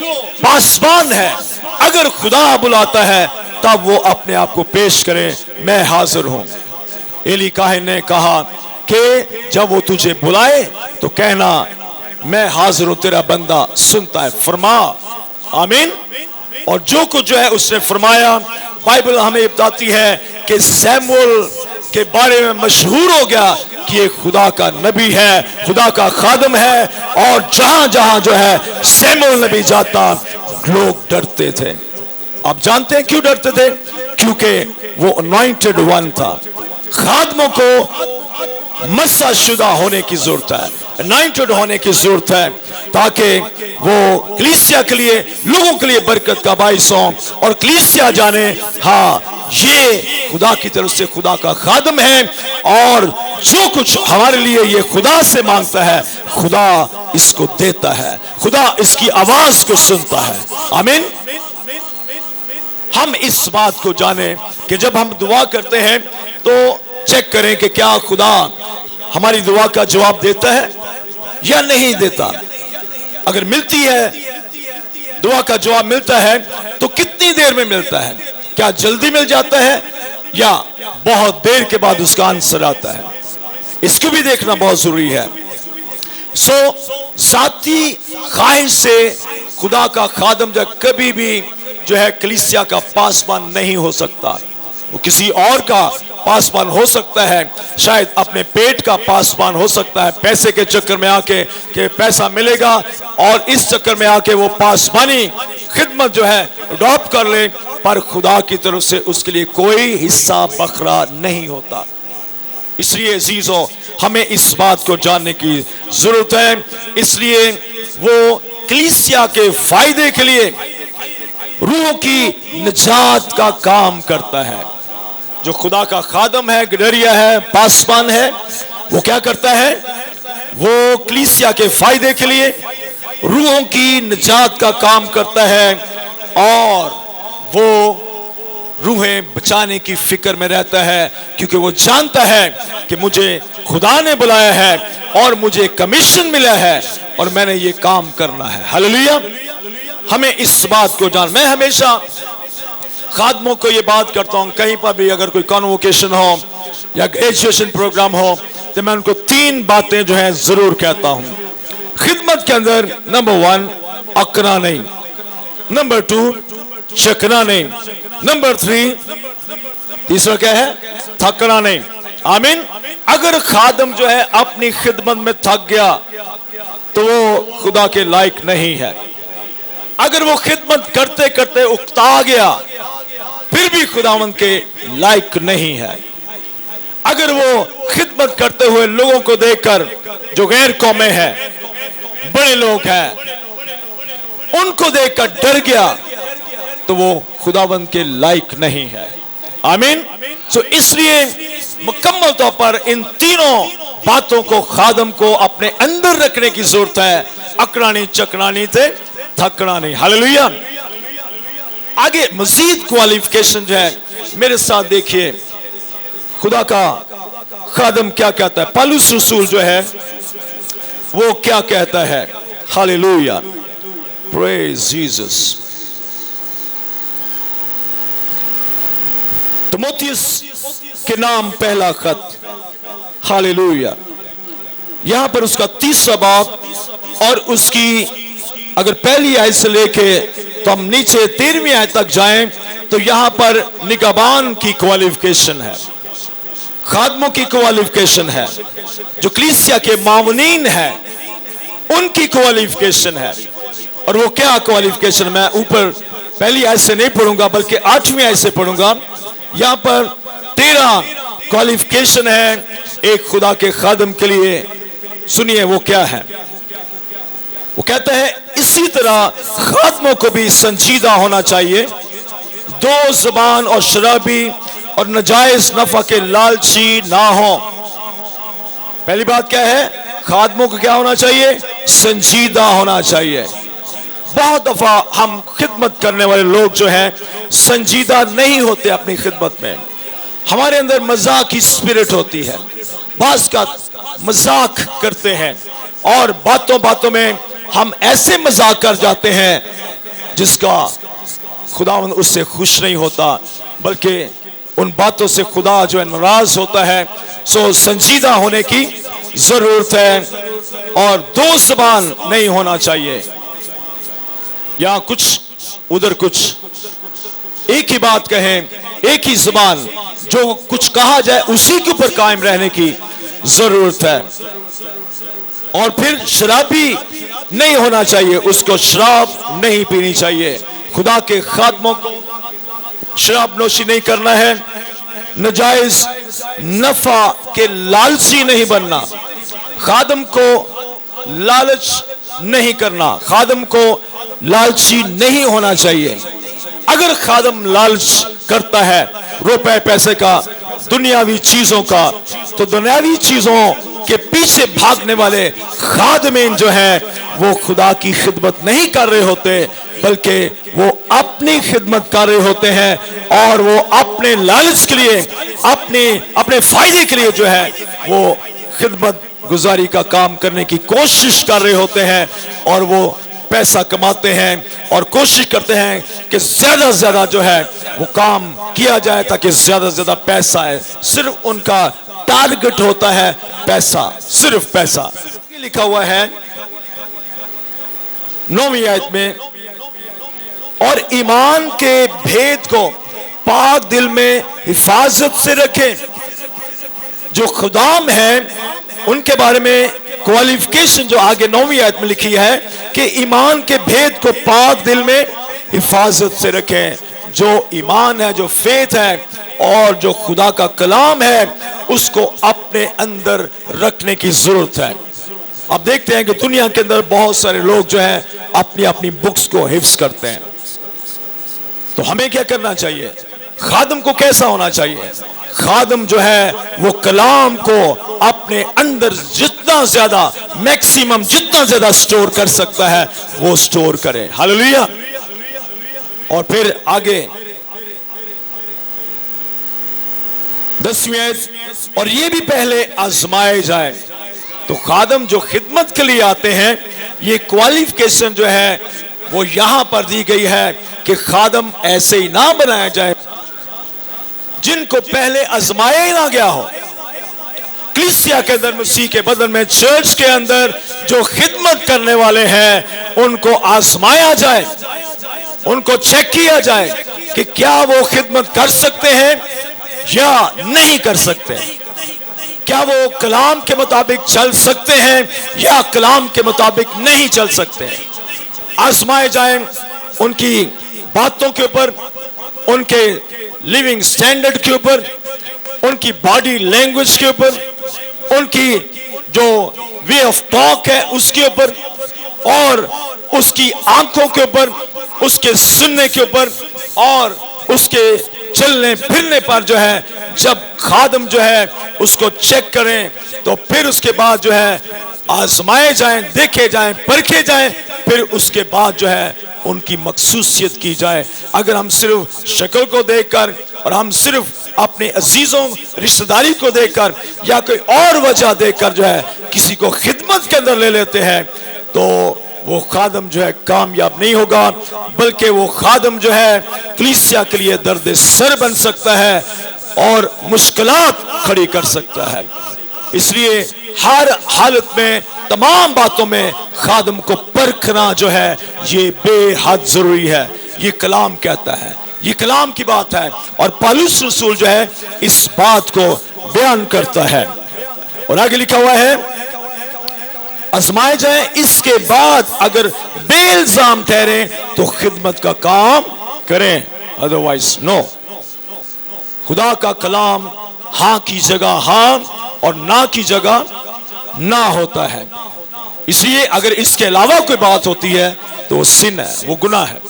[SPEAKER 4] पासवान है। अगर खुदा बुलाता है तब वो अपने आप को पेश करे, मैं हाजिर हूं। एली काहिन ने कहा कि जब वो तुझे बुलाए तो कहना, मैं हाजिर हूं, तेरा बंदा सुनता है, फरमा। आमीन। और जो कुछ जो है उसने फरमाया, बाइबल हमें बताती है कि सैमुअल के बारे में मशहूर हो गया कि ये खुदा का नबी है, खुदा का खादम है। और जहां जहां जो है सैमुअल नबी जाता, लोग डरते थे। आप जानते हैं क्यों डरते थे? क्योंकि वो अनॉइंटेड वन था। खादमों को मस्सा शुदा होने की जरूरत है, अनॉइंटेड होने की जरूरत है, ताकि वो कलीसिया के लिए, लोगों के लिए बरकत का बाइस हो और कलीसिया जाने, हाँ ये खुदा की तरफ से खुदा का खादम है और जो कुछ हमारे लिए ये खुदा से मांगता है, खुदा इसको देता है, खुदा इसकी आवाज को सुनता है। आमीन। हम इस बात को जाने कि जब हम दुआ करते हैं तो चेक करें कि क्या खुदा हमारी दुआ का जवाब देता है या नहीं देता। अगर मिलती है, दुआ का जवाब मिलता है, तो कितनी देर में मिलता है? क्या जल्दी मिल जाता है या बहुत देर के बाद उसका आंसर आता है? इसको भी देखना बहुत जरूरी है। जाती ख्वाहिश से खुदा का खादम जब कभी भी जो है कलीसिया का पासवान नहीं हो सकता। वो किसी और का पासवान हो सकता है, शायद अपने पेट का पासवान हो सकता है, पैसे के चक्कर में आके कि पैसा मिलेगा और इस चक्कर में आके वो पासवानी खिदमत जो है अडॉप्ट कर ले, पर खुदा की तरफ से उसके लिए कोई हिस्सा बखरा नहीं होता। इसलिए अजीजों, हमें इस बात को जानने की जरूरत है। इसलिए वो कलीसिया के फायदे के लिए रूह की निजात का काम करता है। जो खुदा का खादम है, गिडरिया है, पासवान है, वो क्या करता है? वो कलीसिया के फायदे के लिए रूहों की निजात का काम करता है और वो रूहें बचाने की फिक्र में रहता है, क्योंकि वो जानता है कि मुझे खुदा ने बुलाया है और मुझे कमीशन मिला है और मैंने ये काम करना है। हालेलुया। हमें इस बात को जान, मैं हमेशा खादमों को ये बात करता हूं, कहीं पर भी अगर कोई कॉन्वोकेशन हो या एजुकेशन प्रोग्राम हो, तो मैं उनको 3 बातें जो है जरूर कहता हूं खिदमत के अंदर। नंबर 1, अकना नहीं। नंबर 2, चकना नहीं। नंबर 3, तीसरा क्या है? थकना नहीं। आमीन। अगर खादम जो है अपनी खिदमत में थक गया तो वो खुदा के लायक नहीं है। अगर वो खिदमत करते करते उकता गया फिर भी खुदावंद के लायक नहीं है। अगर वो खिदमत करते हुए लोगों को देखकर जो गैर कौमें हैं बड़े लोग हैं, उनको देखकर डर गया, तो वो खुदावंद के लायक नहीं है। आमीन। सो इसलिए मुकम्मल तौर पर इन तीनों बातों को खादम को अपने अंदर रखने की जरूरत है। अकड़ानी चकरानी थे थकना नहीं। हालेलुया। आगे मजीद क्वालिफिकेशन जो है मेरे साथ देखिए, खुदा का खादम क्या कहता है। पौलुस रसूल जो है वो क्या कहता है। Hallelujah, praise Jesus. तिमोथियस के नाम पहला खत, हालेलुया, यहां पर उसका 3रा बाब और उसकी अगर पहली आयत से लेके तो हम नीचे 13वीं आयत तक जाएं तो यहां पर निगहबान की क्वालिफिकेशन है, खादमों की क्वालिफिकेशन है, जो कलीसिया के मामुनीन है उनकी क्वालिफिकेशन है। और वो क्या क्वालिफिकेशन, मैं ऊपर पहली आयत से नहीं पढ़ूंगा बल्कि 8वीं आयत से पढ़ूंगा। यहां पर 13 क्वालिफिकेशन है एक खुदा के खादम के लिए। सुनिए वो क्या है। वो कहता है इसी तरह खादमों को भी संजीदा होना चाहिए, दो ज़बान और शराबी और नजायज नफा के लालची ना हो। पहली बात क्या है, खादमों को क्या होना चाहिए, संजीदा होना चाहिए। बहुत दफा हम खिदमत करने वाले लोग जो हैं संजीदा नहीं होते अपनी खिदमत में। हमारे अंदर मजाक की स्पिरिट होती है, बास का मजाक करते हैं और बातों बातों में हम ऐसे मजाक कर जाते हैं जिसका खुदावंद उससे खुश नहीं होता, बल्कि उन बातों से खुदा जो है नाराज होता है। सो संजीदा होने की जरूरत है और दो ज़बान नहीं होना चाहिए, या कुछ उधर कुछ, एक ही बात कहें, एक ही ज़बान, जो कुछ कहा जाए उसी के ऊपर कायम रहने की जरूरत है। और फिर शराबी नहीं होना चाहिए, उसको शराब नहीं पीनी चाहिए। खुदा के खादमों को शराब नोशी नहीं करना है, नजायज नफा के लालची नहीं बनना, खादम को लालच नहीं करना, खादम को लालची नहीं होना चाहिए। अगर खादम लालच करता है रुपए पैसे का, दुनियावी चीजों का, तो दुनियावी चीजों के पीछे भागने वाले खादमीन जो हैं वो खुदा की खिदमत नहीं कर रहे होते, बल्कि वो अपनी खिदमत कर रहे होते हैं और वो अपने लालच के लिए, अपने फायदे के लिए जो है वो खिदमत गुजारी का काम करने की कोशिश कर रहे होते हैं। और वो पैसा कमाते हैं और कोशिश करते हैं कि ज्यादा से ज्यादा जो है वो काम किया जाए ताकि ज्यादा से ज्यादा पैसा है। सिर्फ उनका टारगेट होता है पैसा, सिर्फ पैसा। लिखा हुआ है 9वीं आयत में, और ईमान के भेद को पाक दिल में हिफाजत से रखें। जो खुदाम है उनके बारे में क्वालिफिकेशन जो आगे 9वीं आयत में लिखी है कि ईमान के भेद को पाक दिल में हिफाजत से रखें। जो ईमान है, जो फेथ है और जो खुदा का कलाम है, उसको अपने अंदर रखने की जरूरत है। अब देखते हैं कि दुनिया के अंदर बहुत सारे लोग जो हैं अपनी अपनी बुक्स को हिफ्ज करते हैं। तो हमें क्या करना चाहिए, खादम को कैसा होना चाहिए? खादम जो है वो कलाम को अपने अंदर जितना ज्यादा, मैक्सिमम जितना ज्यादा स्टोर कर सकता है वो स्टोर करे। हालेलुया। और फिर आगे 10वीं आयत, और ये भी पहले आजमाए जाए। तो खादम जो खिदमत के लिए आते हैं, ये क्वालिफिकेशन जो है वो यहां पर दी गई है कि खादम ऐसे ही ना बनाया जाए जिनको पहले आजमाया ही ना गया हो। कलीसिया के अंदर, मसीह के बदन में, चर्च के अंदर जो खिदमत करने वाले हैं उनको आजमाया जाए, उनको चेक किया जाए कि क्या वो खिदमत कर सकते हैं या नहीं कर सकते, क्या वो कलाम के मुताबिक चल सकते हैं या कलाम के मुताबिक नहीं चल सकते। आजमाए जाएं उनकी बातों के ऊपर, उनके लिविंग स्टैंडर्ड के ऊपर, उनकी बॉडी लैंग्वेज के ऊपर, उनकी जो वे ऑफ टॉक है उसके ऊपर, और उसकी आंखों के ऊपर, उसके सुनने के ऊपर और उसके चलने फिरने पर जो है, जब खादम जो है उसको चेक करें तो फिर उसके बाद जो है आजमाए जाएं, देखे जाएं, परखे जाएं, फिर उसके बाद जो है उनकी मखसूसियत की जाए। अगर हम सिर्फ शक्ल को देखकर और हम सिर्फ अपने अजीजों रिश्तेदारी को देखकर या कोई और वजह देखकर जो है किसी को खिदमत के अंदर ले लेते हैं तो वो खादम जो है कामयाब नहीं होगा, बल्कि वो खादम जो है कलीसिया के लिए दर्द सर बन सकता है और मुश्किलात खड़ी कर सकता है। इसलिए हर हालत में, तमाम बातों में खादम को परखना जो है ये बेहद जरूरी है। ये कलाम कहता है, ये कलाम की बात है और पौलुस रसूल जो है इस बात को बयान करता है। और आगे लिखा हुआ है, आजमाए जाए, इसके बाद अगर बेइल्जाम ठहरे तो खिदमत का काम करें, अदरवाइज नो। खुदा का कलाम हाँ की जगह हाँ और ना की जगह ना होता है। इसलिए अगर इसके अलावा कोई बात होती है तो वो सिन है, वो गुनाह है।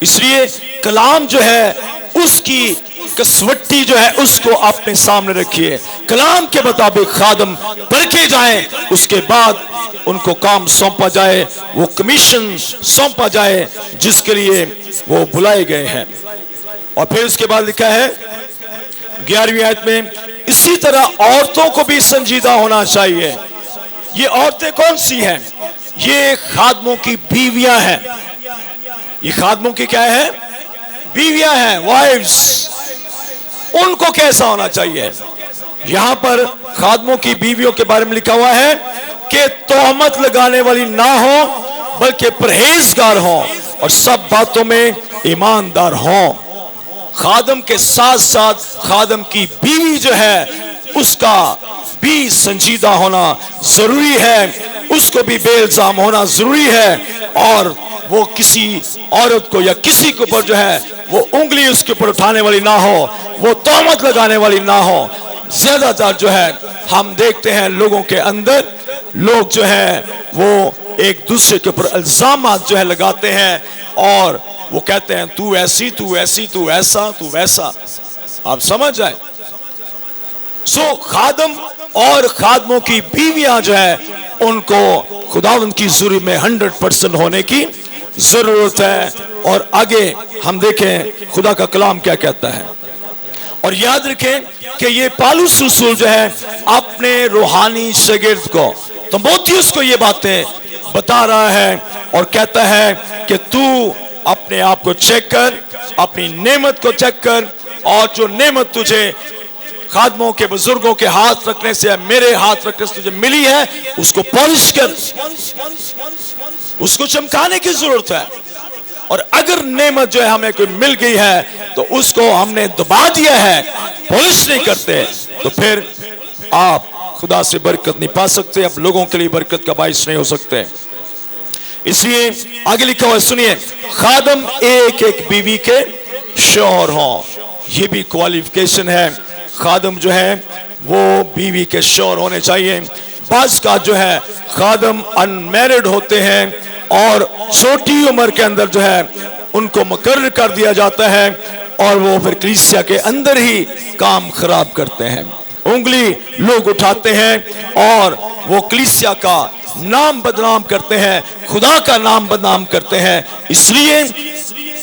[SPEAKER 4] इसलिए कलाम जो है उसकी कसवट्टी जो है उसको अपने सामने रखिए। कलाम के मुताबिक खादम परखे जाएं, उसके बाद उनको काम सौंपा जाए, वो कमीशन सौंपा जाए जिसके लिए वो बुलाए गए हैं। और फिर उसके बाद लिखा है 11वीं आयत में, इसी तरह औरतों को भी संजीदा होना चाहिए। ये औरतें कौन सी हैं? ये खादमों की बीवियां हैं। ये खादमों की क्या है? बीवियां हैं, वाइव्स। उनको कैसा होना चाहिए? यहां पर खादमों की बीवियों के बारे में लिखा हुआ है कि तोहमत लगाने वाली ना हो, बल्कि परहेजगार हो और सब बातों में ईमानदार हो। खादम के साथ साथ खादम की बीवी जो है उसका भी संजीदा होना जरूरी है, उसको भी बेइल्जाम होना जरूरी है और वो किसी औरत को या किसी के ऊपर जो है वो उंगली उसके ऊपर उठाने वाली ना हो, वो तोहमत लगाने वाली ना हो। ज्यादातर जो है हम देखते हैं लोगों के अंदर लोग जो है वो एक दूसरे के ऊपर इल्जामात जो है लगाते हैं और वो कहते हैं तू ऐसी, तू ऐसी, तू ऐसा, तू वैसा। आप समझ जाए। सो खादम और खादमों की बीवियां जो है उनको खुदावंद की ज़रूरत में 100% होने की जरूरत है। और आगे हम देखें खुदा का कलाम क्या कहता है। और याद रखें कि ये पौलुस रसूल जो है अपने रूहानी शागिर्द को, तीमुथियुस को ये बातें बता रहा है और कहता है कि तू अपने आप को चेक कर, अपनी नेमत को चेक कर और जो नेमत तुझे खादमों के बुजुर्गों के हाथ रखने से, मेरे हाथ रखने से तुझे मिली है, उसको पॉलिश कर, उसको चमकाने की जरूरत है। और अगर नेमत जो है हमें कोई मिल गई है तो उसको हमने दबा दिया है, पॉलिश नहीं करते, तो फिर आप खुदा से बरकत नहीं पा सकते, आप लोगों के लिए बरकत का बाइस नहीं हो सकते। इसलिए आगे लिखा हुआ सुनिए, खादम एक एक बीवी के शौहर हों। ये भी क्वालिफिकेशन है। खादम जो है वो बीवी के शौहर होने चाहिए। बाज का जो है खादम अनमैरिड होते हैं और छोटी उम्र के अंदर जो है उनको मुकर्रर कर दिया जाता है और वो फिर कलीसिया के अंदर ही काम खराब करते हैं, उंगली लोग उठाते हैं और वो कलीसिया का नाम बदनाम करते हैं, खुदा का नाम बदनाम करते हैं। इसलिए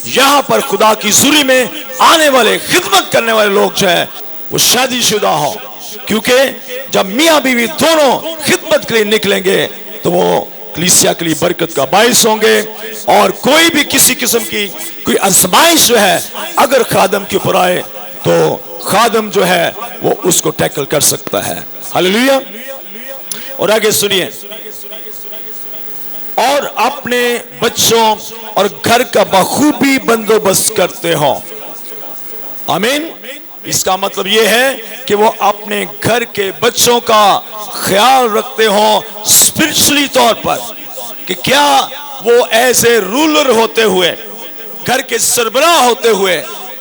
[SPEAKER 4] यहां पर खुदा की ज़रूरत में आने वाले खिदमत करने वाले लोग जो है वो शादीशुदा हो, क्योंकि जब मियां बीवी दोनों खिदमत के लिए निकलेंगे तो वो कलीसिया के लिए बरकत का बाइस होंगे। और कोई भी किसी किस्म की कोई आजमाइश जो है अगर खादम के ऊपर आए तो खादम जो है वो उसको टैकल कर सकता है। हालेलुया। और आगे सुनिए, और अपने बच्चों और घर का बखूबी बंदोबस्त करते हो। आमीन। इसका मतलब यह है कि वो अपने घर के बच्चों का ख्याल रखते हो स्पिरिचुअली तौर पर, कि क्या वो एज ए रूलर होते हुए, घर के सरबराह होते हुए,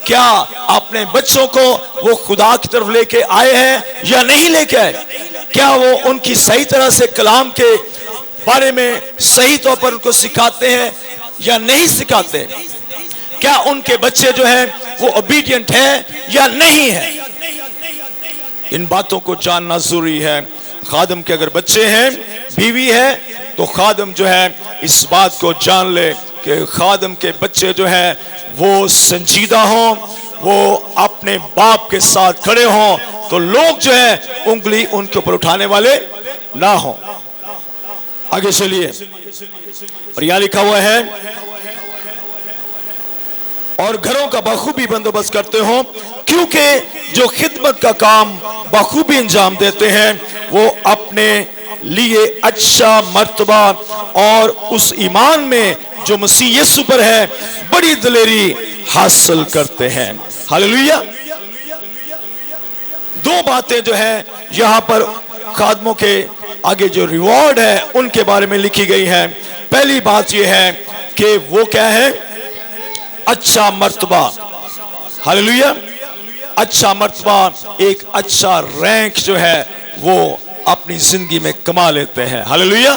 [SPEAKER 4] क्या अपने बच्चों को वो खुदा की तरफ लेके आए हैं या नहीं लेके आए, क्या वो उनकी सही तरह से कलाम के बारे में सही तौर पर उनको सिखाते हैं या नहीं सिखाते? क्या उनके बच्चे जो हैं वो ओबीडियंट है या नहीं है? इन बातों को जानना जरूरी है। खादम के अगर बच्चे हैं, बीवी है, तो खादम जो है इस बात को जान ले कि खादम के बच्चे जो हैं वो संजीदा हों, वो अपने बाप के साथ खड़े हों, तो लोग जो है उंगली उनके ऊपर उठाने वाले ना हो। आगे चलिए, और यहां लिखा हुआ है, और घरों का बखूबी बंदोबस्त करते हो, क्योंकि जो खिदमत का काम बखूबी अंजाम देते हैं वो अपने लिए अच्छा मर्तबा और उस ईमान में जो मसीह यीशु पर है बड़ी दिलेरी हासिल करते हैं। हालेलुया। दो बातें जो है यहां पर खादमों के आगे जो रिवॉर्ड है उनके बारे में लिखी गई है। पहली बात यह है कि वो क्या है? अच्छा मर्तबा। हालेलुया। अच्छा मर्तबा, एक अच्छा रैंक जो है वो अपनी जिंदगी में कमा लेते हैं। हालेलुया।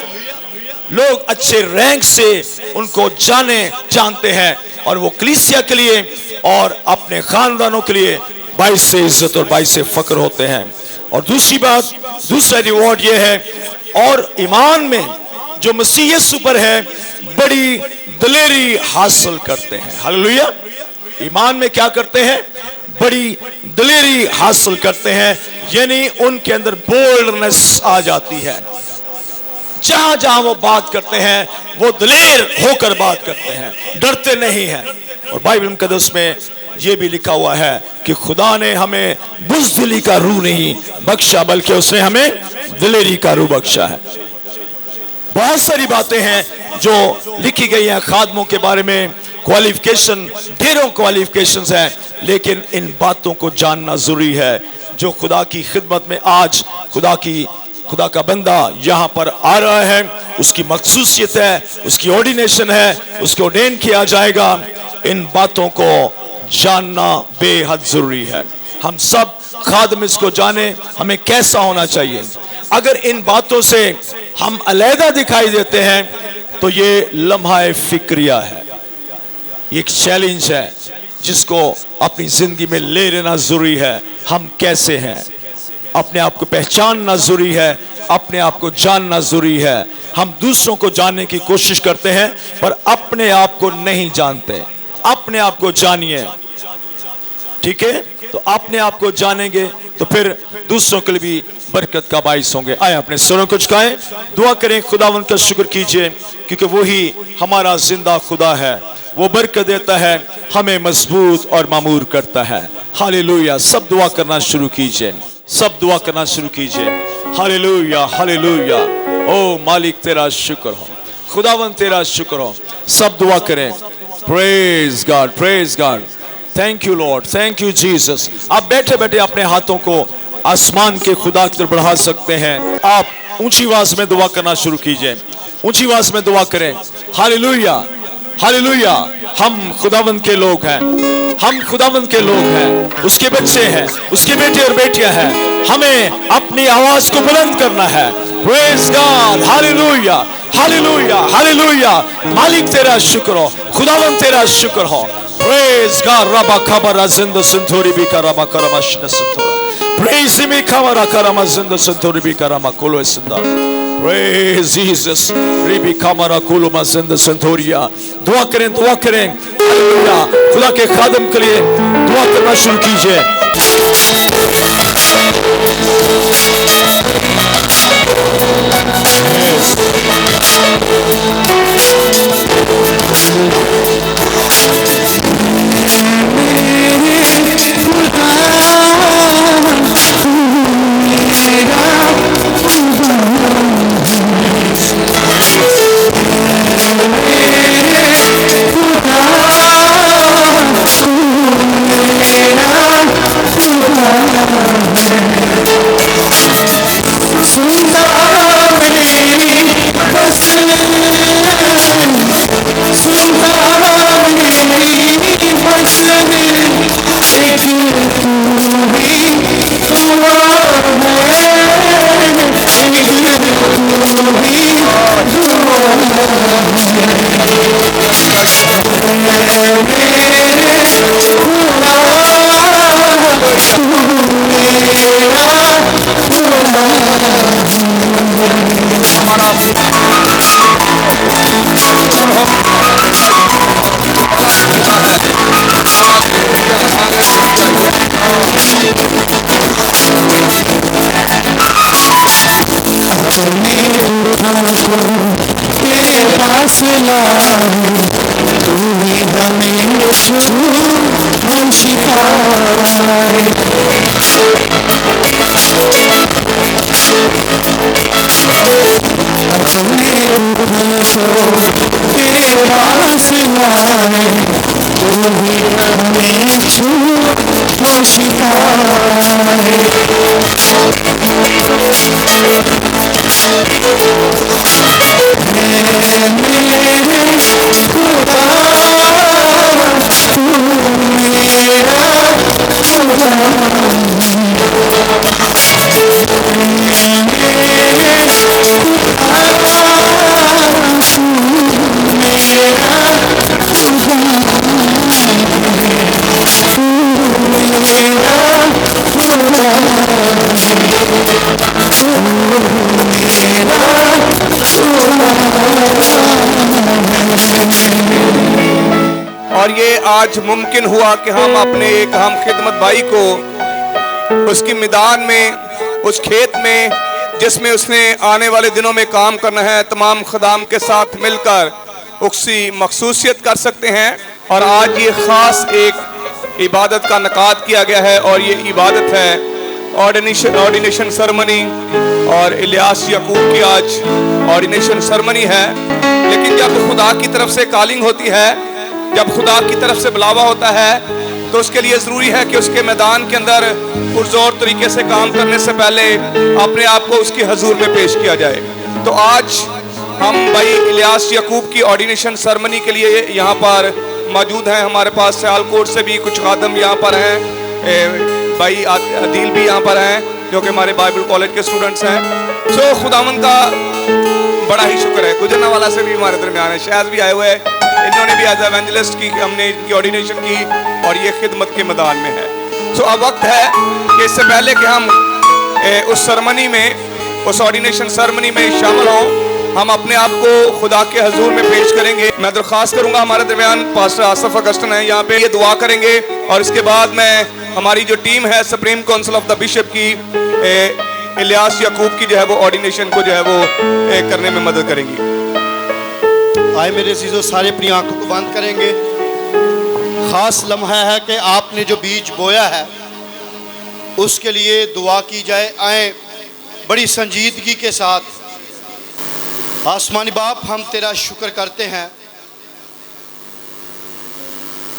[SPEAKER 4] लोग अच्छे रैंक से उनको जानते हैं और वो कलीसिया के लिए और अपने खानदानों के लिए बाइस से इज्जत और बाइस से फक्र होते हैं। और दूसरी बात, दूसरा रिवॉर्ड ये है, और ईमान में जो मसीह यीशु पर है बड़ी दिलेरी हासिल करते हैं। हालेलुया। ईमान में क्या करते हैं? बड़ी दिलेरी हासिल करते हैं, यानी उनके अंदर बोल्डनेस आ जाती है। जहां जहां वो बात करते हैं वो दिलेर होकर बात करते हैं, डरते नहीं हैं। और बाइबल मुकद्दस में ये भी लिखा हुआ है कि खुदा ने हमें बुज़दिली का रूह नहीं बख्शा, बल्कि उसने हमें दिलेरी का रूह बख्शा है। बहुत सारी बातें हैं जो लिखी गई हैं खादमों के बारे में, क्वालिफिकेशन, ढेरों क्वालिफिकेशंस हैं, लेकिन इन बातों को जानना जरूरी है। जो खुदा की खिदमत में आज खुदा का बंदा यहाँ पर आ रहा है, उसकी मखसूसियत है, उसकी ऑर्डिनेशन है, उसको ऑर्डेन किया जाएगा। इन बातों को जानना बेहद जरूरी है। हम सब खादम इसको जाने हमें कैसा होना चाहिए। अगर इन बातों से हम अलहदा दिखाई देते हैं तो ये लम्हा फिक्रिया है, ये एक चैलेंज है जिसको अपनी जिंदगी में ले लेना जरूरी है। हम कैसे हैं, अपने आप को पहचानना जरूरी है, अपने आप को जानना जरूरी है। हम दूसरों को जानने की कोशिश करते हैं पर अपने आप को नहीं जानते। अपने आप को जानिए, ठीक है? तो अपने आप को जानेंगे तो फिर दूसरों के लिए भी बरकत का बाइस होंगे। आए अपने सुरों को झुकाएं, दुआ करें, खुदावंद का शुक्र कीजिए क्योंकि वही हमारा जिंदा खुदा है। वो बरकत देता है, हमें मजबूत और मामूर करता है। हालेलुया। सब दुआ करना शुरू कीजिए, सब दुआ करना शुरू कीजिए। Hallelujah, hallelujah. ओ मालिक तेरा शुक्र हो, खुदावंद तेरा शुक्र हो। सब दुआ करें। Praise God, praise God. Thank you Lord, thank you Jesus. आप बैठे बैठे अपने हाथों को आसमान के खुदा की तरफ बढ़ा सकते हैं। आप ऊंची आवाज में दुआ करना शुरू कीजिए, ऊंची आवाज में दुआ करें। Hallelujah, hallelujah. हम खुदावंद के लोग हैं, हम खुदावंद के लोग हैं, उसके बच्चे हैं, उसके बेटे और बेटियां हैं। हमें अपनी आवाज को बुलंद करना है। Praise God, hallelujah, hallelujah, hallelujah. मालिक तेरा शुक्र हो, खुदावंद तेरा शुक्र हो। Praise God, Rabba Kabara Zinda Suntori Bikarama Karamashna Suntora. Praise Him, Kamara Karama Zinda Suntori Bikarama Kolo Sinda. Praise Jesus, Ribi Kamara Kolo Mazinda Suntoria. दुआ करें, दुआ करें। हालेलुया। खुदा के खादम के लिए दुआ करना शुरू कीजिए।
[SPEAKER 1] तेरे पास लाए, तू ही हमें छू हम शिकाए। तेरे पास लाए, तू ही हमें छू हम शिकाए।
[SPEAKER 8] और ये आज मुमकिन हुआ कि हम अपने एक हम खिदमत भाई को उसकी मैदान में, उस खेत में जिसमें उसने आने वाले दिनों में काम करना है, तमाम खदाम के साथ मिलकर उसकी मखसूसियत कर सकते हैं। और आज ये ख़ास एक इबादत का नकाद किया गया है और ये इबादत है ऑर्डिनेशन सेरेमनी। और इलियास याकूब की आज ऑर्डिनेशन सेरेमनी है। लेकिन जब खुदा की तरफ से कॉलिंग होती है, जब खुदा की तरफ से बुलावा होता है, तो उसके लिए ज़रूरी है कि उसके मैदान के अंदर पुरजोर तरीके से काम करने से पहले अपने आप को उसकी हजूर में पेश किया जाए। तो आज हम भाई इलियास याकूब की ऑर्डिनेशन सेरेमनी के लिए यहाँ पर मौजूद हैं। हमारे पास सियालकोट से भी कुछ खादम यहाँ पर हैं, भाई आदिल भी यहाँ पर हैं जो कि हमारे बाइबल कॉलेज के स्टूडेंट्स हैं। सो खुदावंद का बड़ा ही शुक्र है। गुजरनावाला से भी हमारे दरमियान है, शायद भी आए हुए हैं, इन्होंने भी एज एवेंजलिस्ट की हमने इनकी ऑर्डिनेशन की और ये खिदमत के मैदान में है। सो अब वक्त है कि इससे पहले कि हम उस सेरेमनी में, उस ऑर्डिनेशन सेरेमनी में शामिल हों, हम अपने आप को खुदा के हजूर में पेश करेंगे। मैं दरख्वास्त करूंगा हमारे दरमियान पास्टर आसिफ अगस्टन है यहाँ पे, ये दुआ करेंगे और इसके बाद मैं हमारी जो टीम है supreme council of the bishop की इलियास याकूब की जो है वो ऑर्डिनेशन को जो है वो करने में मदद करेंगी।
[SPEAKER 9] आए मेरे अज़ीज़ों, सारे अपनी आंखों को बंद करेंगे। ख़ास लम्हा है कि आपने जो बीज बोया है उसके लिए दुआ की जाए। आए बड़ी संजीदगी के साथ। आसमानी बाप, हम तेरा शुक्र करते हैं,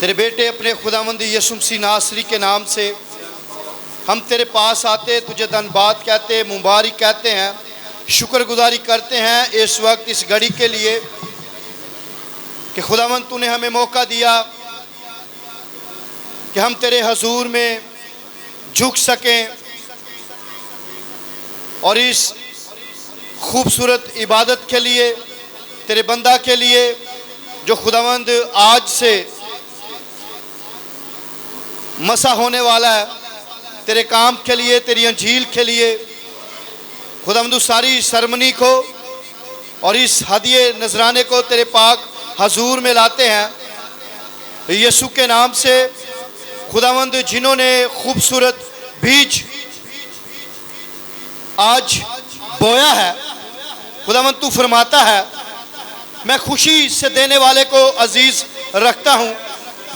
[SPEAKER 9] तेरे बेटे अपने खुदावंद यीशु मसीह नासरी के नाम से हम तेरे पास आते, तुझे धन्यवाद कहते, मुबारक कहते हैं, शुक्रगुजारी करते हैं इस वक्त इस घड़ी के लिए कि खुदावंद तूने हमें मौका दिया कि हम तेरे हजूर में झुक सकें और इस खूबसूरत इबादत के लिए, तेरे बंदा के लिए जो खुदावंद आज से मसा होने वाला है, तेरे काम के लिए, तेरी अंजील के लिए, खुदावंद सारी सेरेमनी को और इस हदिये नजराने को तेरे पाक हजूर में लाते हैं यीशु के नाम से। खुदावंद जिन्होंने खूबसूरत बीज आज बोया है, खुदावंद तू फरमाता है मैं खुशी से देने वाले को अजीज रखता हूँ।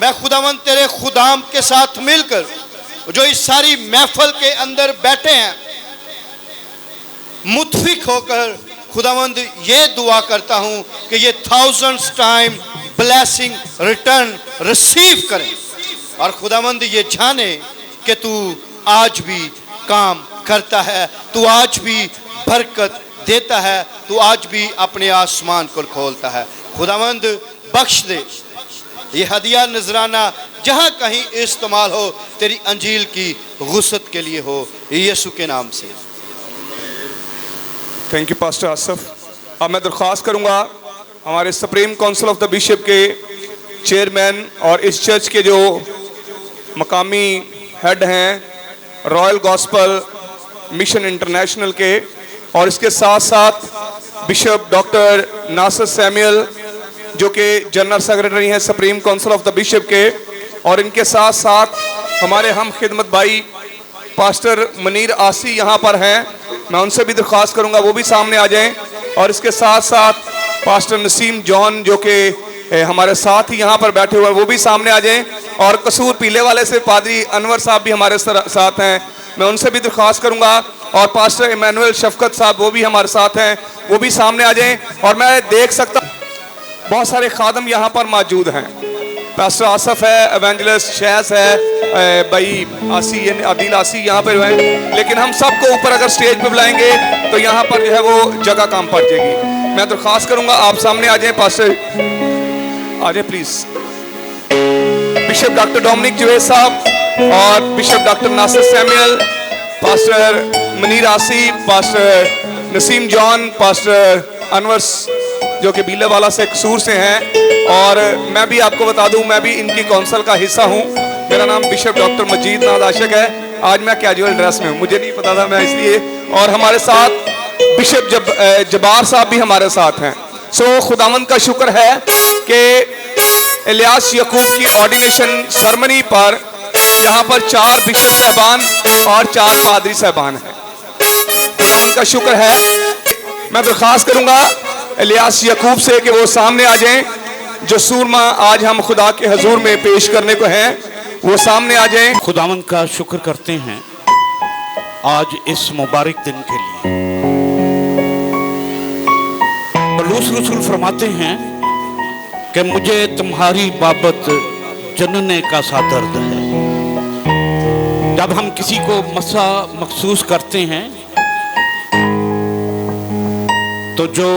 [SPEAKER 9] मैं खुदावंद तेरे खुदाम के साथ मिलकर जो इस सारी महफिल के अंदर बैठे हैं, मुतफिक होकर खुदावंद ये दुआ करता हूँ कि ये 1000 टाइम ब्लेसिंग रिटर्न रिसीव करें और खुदावंद ये जाने कि तू आज भी काम करता है, तू आज भी बरकत देता है, तू आज भी अपने आसमान को खोलता है। खुदावंद बख्श दे ये हदिया नजराना जहाँ कहीं इस्तेमाल हो तेरी अंजील की गुस्सत के लिए हो, यीशु के नाम से।
[SPEAKER 8] Thank you pastor Asif. अब मैं दरख्वास्त करूँगा हमारे supreme council of the bishop के चेयरमैन और इस चर्च के जो मकामी हेड हैं, रॉयल गॉस्पल मिशन इंटरनेशनल के, और इसके साथ साथ बिशप डॉक्टर नासिर सैमुअल जो कि जनरल सेक्रेटरी हैं supreme council of the bishop के, और इनके साथ साथ हमारे हम खिदमत भाई पास्टर मनीर आसी यहाँ पर हैं मैं उनसे भी दरख्वास्त करूंगा वो भी सामने आ जाएं। और इसके साथ साथ पास्टर नसीम जॉन जो कि हमारे साथ ही यहाँ पर बैठे हुए हैं वो भी सामने आ जाएं। और कसूर पीले वाले से पादरी अनवर साहब भी हमारे साथ हैं, मैं उनसे भी दरख्वास्त करूंगा। और पास्टर इमानुएल शफकत साहब वो भी हमारे साथ हैं, वो भी सामने आ जाएं। और मैं देख सकता बहुत सारे खादम यहाँ पर मौजूद हैं। पास्टर आसफ है, एवेंजलिस्ट शैस है, भाई आसी आदिल आसी यहाँ पर हैं। लेकिन हम सबको ऊपर अगर स्टेज पे बुलाएंगे तो यहाँ पर जो है वो जगह कम पड़ जाएगी। मैं दरख्वास्त करूँगा आप सामने आ जाएं, पास्टर आ जाए please. Bishop doctor Dominic Javed साहब और bishop doctor Nasir Samuel, pastor Munir Asi, pastor Naseem John, pastor Anwar जो कि बीलेवाला से कसूर से हैं। और मैं भी आपको बता दूं मैं भी इनकी कौंसिल का हिस्सा हूं। मेरा नाम बिशप डॉक्टर मजीद नाद आशिक है। आज मैं कैजुअल ड्रेस में हूं, मुझे नहीं पता था, मैं इसलिए। और हमारे साथ बिशप जबार साहब भी हमारे साथ हैं। सो खुदावंद का शुक्र है कि इलियास यकूब की ऑर्डिनेशन सेरेमनी पर यहाँ पर 4 बिशप साहबान और 4 पादरी साहबान हैं। खुदावंद का शुक्र है। मैं दरख्वास्त करूंगा इलियास यकूब से कि वो सामने आ जाएं। जो सूरमा आज हम खुदा के हजूर में पेश करने को हैं वो सामने आ जाएं।
[SPEAKER 10] खुदावंद का शुक्र करते हैं आज इस मुबारक दिन के लिए। पौलुस रसूल फरमाते हैं कि मुझे तुम्हारी बाबत जनने का सा दर्द है। जब हम किसी को मसा महसूस करते हैं तो जो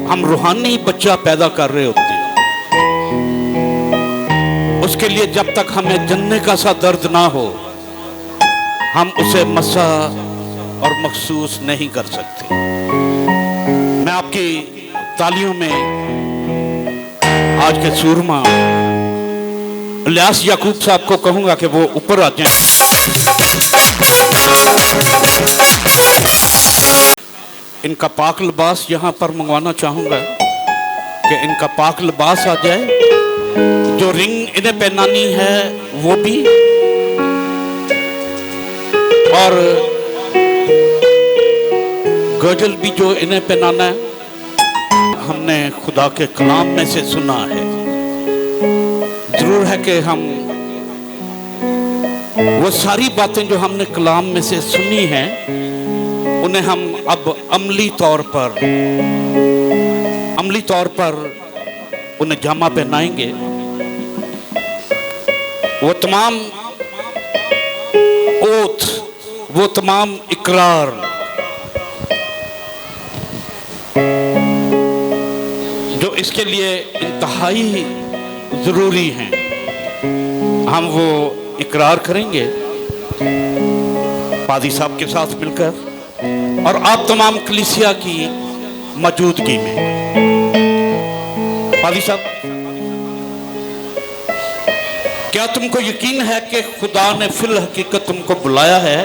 [SPEAKER 10] हम रूहानी बच्चा पैदा कर रहे होते हैं उसके लिए जब तक हमें जनने का सा दर्द ना हो हम उसे मसा और महसूस नहीं कर सकते। मैं आपकी तालियों में आज के सूरमा इलियास याकूब साहब को कहूंगा कि वो ऊपर आ जाएं। इनका पाक लिबास यहाँ पर मंगवाना चाहूँगा कि इनका पाक लिबास आ जाए। जो रिंग इन्हें पहनानी है वो भी, और गजल भी जो इन्हें पहनाना है। हमने खुदा के कलाम में से सुना है, जरूर है कि हम वो सारी बातें जो हमने कलाम में से सुनी हैं उन्हें हम अब अमली तौर पर उन्हें जामा पहनाएंगे। वो तमाम ओथ, वो तमाम इकरार जो इसके लिए इंतहाई जरूरी हैं, हम वो इकरार करेंगे पादी साहब के साथ मिलकर और आप तमाम कलीसिया की मौजूदगी में। पादी साहब, क्या तुमको यकीन है कि खुदा ने फिल हकीकत तुमको बुलाया है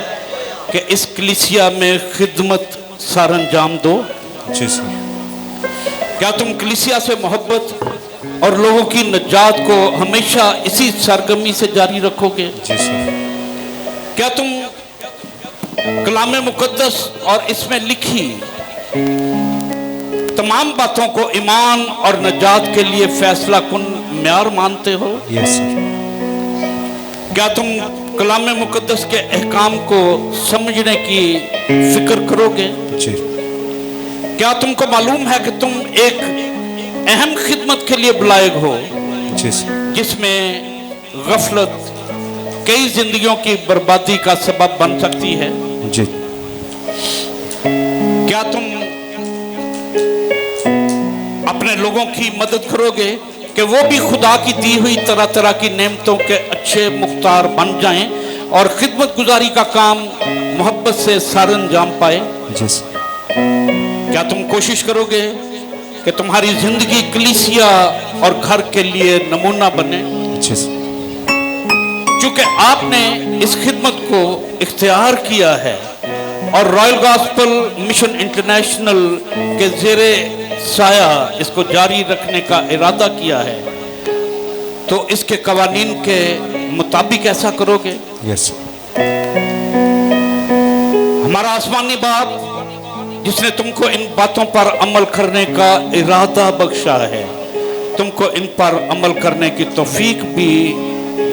[SPEAKER 10] कि इस कलीसिया में खिदमत सार अंजाम दो?
[SPEAKER 11] जी सर।
[SPEAKER 10] क्या तुम कलीसिया से मोहब्बत और लोगों की नजात को हमेशा इसी सरगर्मी से जारी रखोगे?
[SPEAKER 11] जी सर।
[SPEAKER 10] क्या तुम कलाम मुकद्दस और इसमें लिखी तमाम बातों को ईमान और नजात के लिए फैसला कुन म्यार मानते हो?
[SPEAKER 11] Yes sir.
[SPEAKER 10] क्या तुम कलाम मुकद्दस के अहकाम को समझने की फिक्र करोगे?
[SPEAKER 11] जी।
[SPEAKER 10] क्या तुमको मालूम है कि तुम एक अहम खिदमत के लिए बुलाए हो?
[SPEAKER 11] जी सर।
[SPEAKER 10] जिसमें गफलत कई जिंदगियों की बर्बादी का सबब बन सकती है?
[SPEAKER 11] जी।
[SPEAKER 10] क्या तुम अपने लोगों की मदद करोगे कि वो भी खुदा की दी हुई तरह तरह की नेमतों के अच्छे मुख्तार बन जाएं और खिदमत गुजारी का काम मोहब्बत से सार अंजाम पाए?
[SPEAKER 11] जी सर।
[SPEAKER 10] क्या तुम कोशिश करोगे कि तुम्हारी जिंदगी कलीसिया और घर के लिए नमूना बने?
[SPEAKER 11] जी सर।
[SPEAKER 10] क्योंकि आपने इस खिदमत को इख्तियार किया है और रॉयल गॉस्पेल मिशन इंटरनेशनल के ज़ेरे साया इसको जारी रखने का इरादा किया है, तो इसके कवानीन के मुताबिक ऐसा करोगे?
[SPEAKER 11] Yes sir.
[SPEAKER 10] हमारा आसमानी बाप जिसने तुमको इन बातों पर अमल करने का इरादा बख्शा है, तुमको इन पर अमल करने की तौफीक भी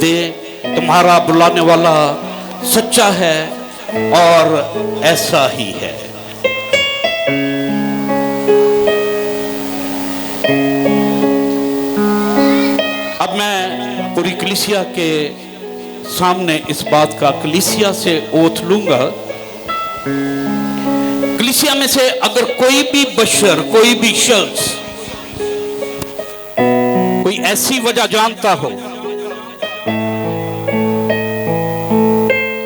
[SPEAKER 10] दे। तुम्हारा बुलाने वाला सच्चा है और ऐसा ही है। अब मैं पूरी कलीसिया के सामने इस बात का कलीसिया से ओथ लूंगा। कलीसिया में से अगर कोई भी बशर, कोई भी शख्स कोई ऐसी वजह जानता हो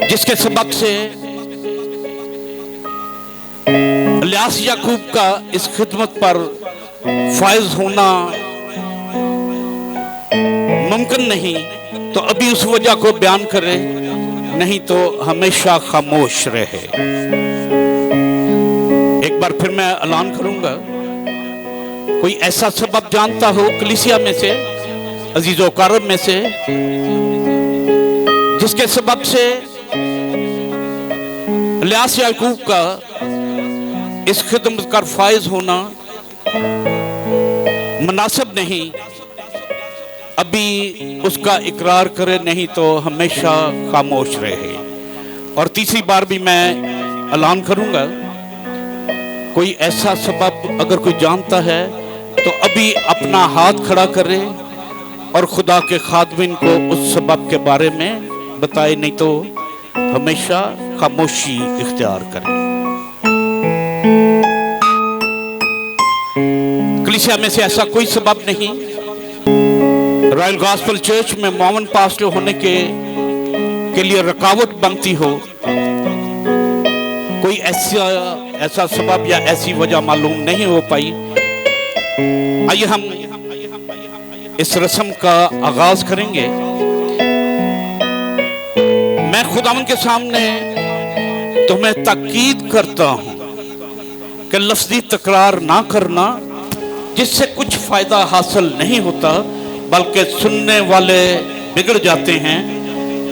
[SPEAKER 10] जिसके सबब से इलियास याकूब का इस खिदमत पर फायज होना मुमकिन नहीं, तो अभी उस वजह को बयान करे, नहीं तो हमेशा खामोश रहे। एक बार फिर मैं ऐलान करूंगा, कोई ऐसा सबब जानता हो कलीसिया में से, अजीजो कारब में से, जिसके सबब से इलियास याकूब का इस खिदमत का फायज होना मुनासिब नहीं, अभी उसका इकरार करे, नहीं तो हमेशा खामोश रहे। और तीसरी बार भी मैं ऐलान करूंगा, कोई ऐसा सबब अगर कोई जानता है तो अभी अपना हाथ खड़ा करे और खुदा के खादमिन को उस सबब के बारे में बताए, नहीं तो हमेशा खामोशी इख्तियार करें। कलीसिया में से ऐसा कोई सबब नहीं, रॉयल गॉस्पेल चर्च में मोमन पास्टर होने के लिए रुकावट बनती हो, कोई ऐसा सबब या ऐसी वजह मालूम नहीं हो पाई। आइए हम इस रस्म का आगाज करेंगे। मैं खुदावन के सामने तुम्हें ताकीद करता हूं कि लफ्जी तकरार ना करना, जिससे कुछ फायदा हासिल नहीं होता बल्कि सुनने वाले बिगड़ जाते हैं।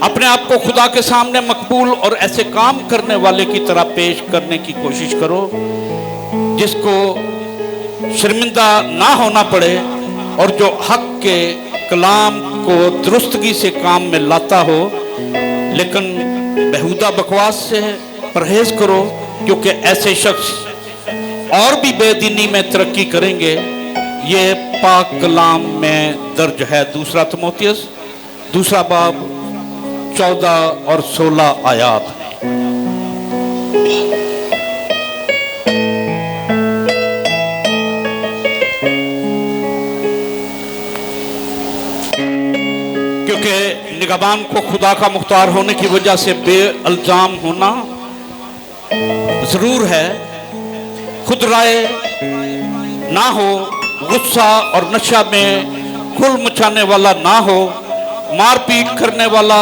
[SPEAKER 10] अपने आप को खुदा के सामने मकबूल और ऐसे काम करने वाले की तरह पेश करने की कोशिश करो जिसको शर्मिंदा ना होना पड़े और जो हक के कलाम को दुरुस्तगी से काम में लाता हो, लेकिन बेहुदा बकवास से परहेज करो, क्योंकि ऐसे शख्स और भी बेदीनी में तरक्की करेंगे। ये पाक कलाम में दर्ज है। दूसरा तिमोथियस दूसरा बाब 14 और 16 आयात। क्योंकि निगहबान को खुदा का मुख्तार होने की वजह से बेअल्जाम होना जरूर है, खुद राय ना हो, गुस्सा और नशा में खुल मचाने वाला ना हो, मारपीट करने वाला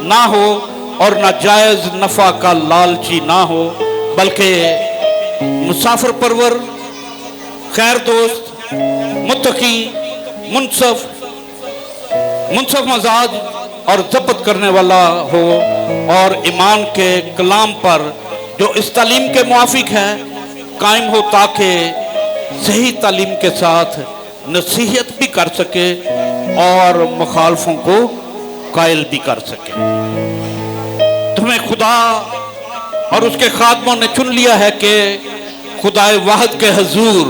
[SPEAKER 10] ना हो और नाजायज नफा का लालची ना हो, बल्कि मुसाफिर परवर, खैर दोस्त, मुत्तकी, मुनसफ मजाज और जब्त करने वाला हो, और ईमान के कलाम पर जो इस तालीम के मुआफिक है कायम हो, ताकि सही तालीम के साथ नसीहत भी कर सके और मुखालफों को कायल भी कर सके। तुम्हें खुदा और उसके खादमों ने चुन लिया है कि खुदाए वाहिद के हजूर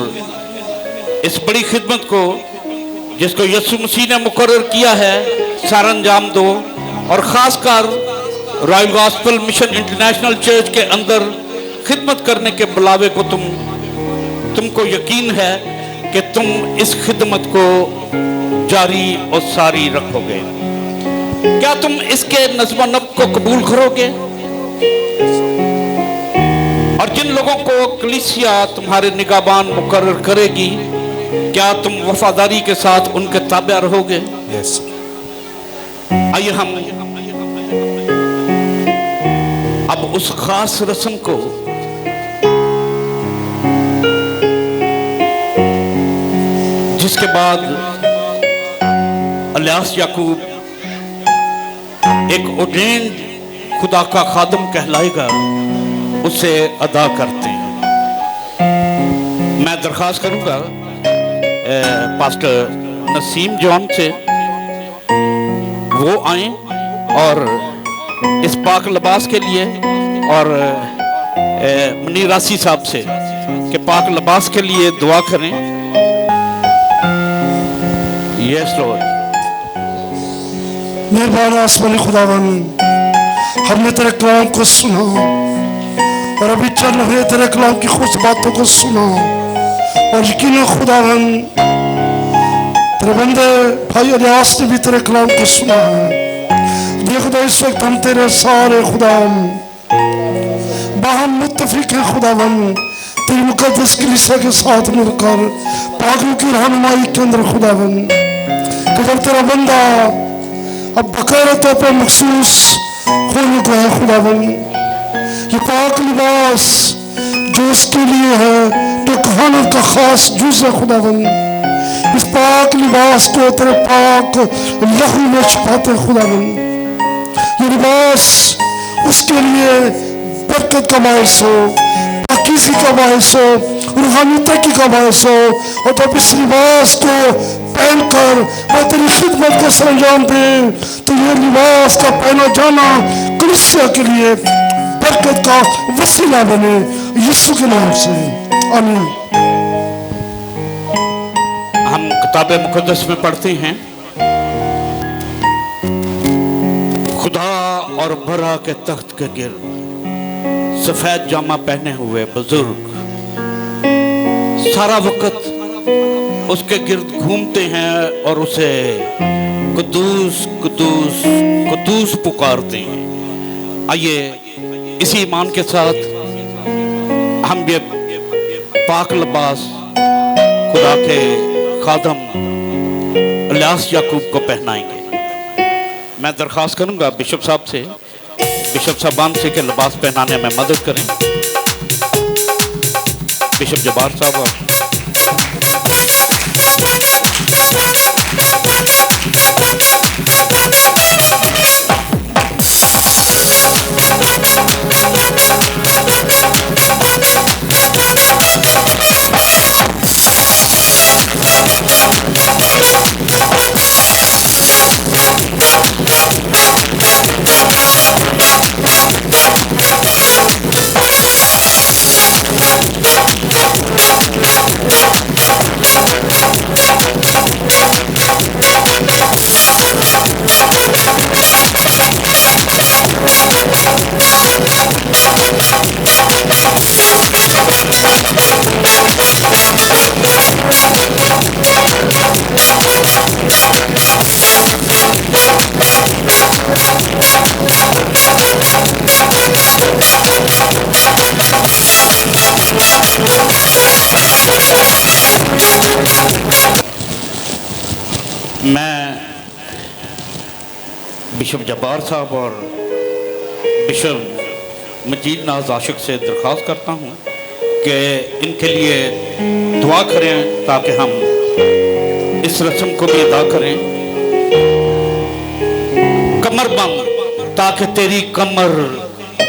[SPEAKER 10] इस बड़ी खिदमत को, जिसको यीशु मसीह ने मुकर्रर किया है, सारा अंजाम दो। और ख़ासकर royal gospel mission international church के अंदर खिदमत करने के बुलावे को तुमको यकीन है कि तुम इस खिदमत को जारी और सारी रखोगे। क्या तुम इसके नज़्म नब्ज़ को कबूल करोगे? और जिन लोगों को कलीसिया तुम्हारे निगाहबान मुकर्रर करेगी, क्या तुम वफादारी के साथ उनके ताबे रहोगे?
[SPEAKER 11] यस।
[SPEAKER 10] आइए हम अब उस खास रस्म को जिसके बाद इलियास याकूब एक ऑर्डेन्ड खुदा का खादम कहलाएगा, उसे अदा करते हैं। मैं दरख्वास्त करूंगा पास्टर नसीम जॉन से वो आए और इस पाक लिबास के लिए, और मुनीर रासी साहब से कि पाक लिबास के लिए दुआ करें। Yes Lord.
[SPEAKER 5] मेहरबान आसमानी खुदावन, हमने तेरे कलाम को सुना और अभी चल रहे तेरे कलाम की खुश बातों को सुना, और यकीन खुदावन तेरे बंदे भाई अलियास ने भी तेरे कलाम को सुना है। देखो तो इस वक्त हम तेरे सारे खुदावन बाहम मुत्तफिक है खुदावन, तेरी मुकद्दस कलीसिया के साथ मिलकर पागलों की रहनुमाई के अंदर खुदावन, कि जब तेरा बंदा अब बकायदा तौर पर मखसूस होने को है खुदावन, ये पाक लिबास जो उसके लिए है, तो कहानी का खास जूस है खुदावन, इस पाक लिबास को तेरे पाक लहू में छुपाते खुदावन। ये लिबास उसके लिए बरकत का बायस हो, पाकीज़गी का बायस हो, रूहानी तरक्की का बायस हो, और जब इस लिबास को पहनकर वो तेरी खिदमत को सरंजाम दे, तो ये लिबास का पहना जाना कलीसिया के लिए बरकत का वसीला बने, यीशु के नाम से आमीन।
[SPEAKER 10] हम किताब मुकद्दस में पढ़ते हैं, खुदा और बरा के तख्त के गिर्द सफेद जामा पहने हुए बुजुर्ग सारा वक्त उसके गिर्द घूमते हैं और उसे कुद्दूस कुद्दूस कुद्दूस पुकारते हैं। आइए इसी ईमान के साथ हम ये पाक लिबास खुदा के खादम इलियास याकूब को पहनाएंगे। मैं दरख्वास्त करूंगा बिशप साहब से, बिशप साहबान से के लिबास पहनाने में मदद करें। बिशप जब्बार साहब और मैं बिशप जब्बार साहब और बिशप मजीद नाज आशिक से दरख्वास्त करता हूँ कि इनके लिए दुआ करें ताकि हम इस रस्म को भी अदा करें। कमर बंद ताकि तेरी कमर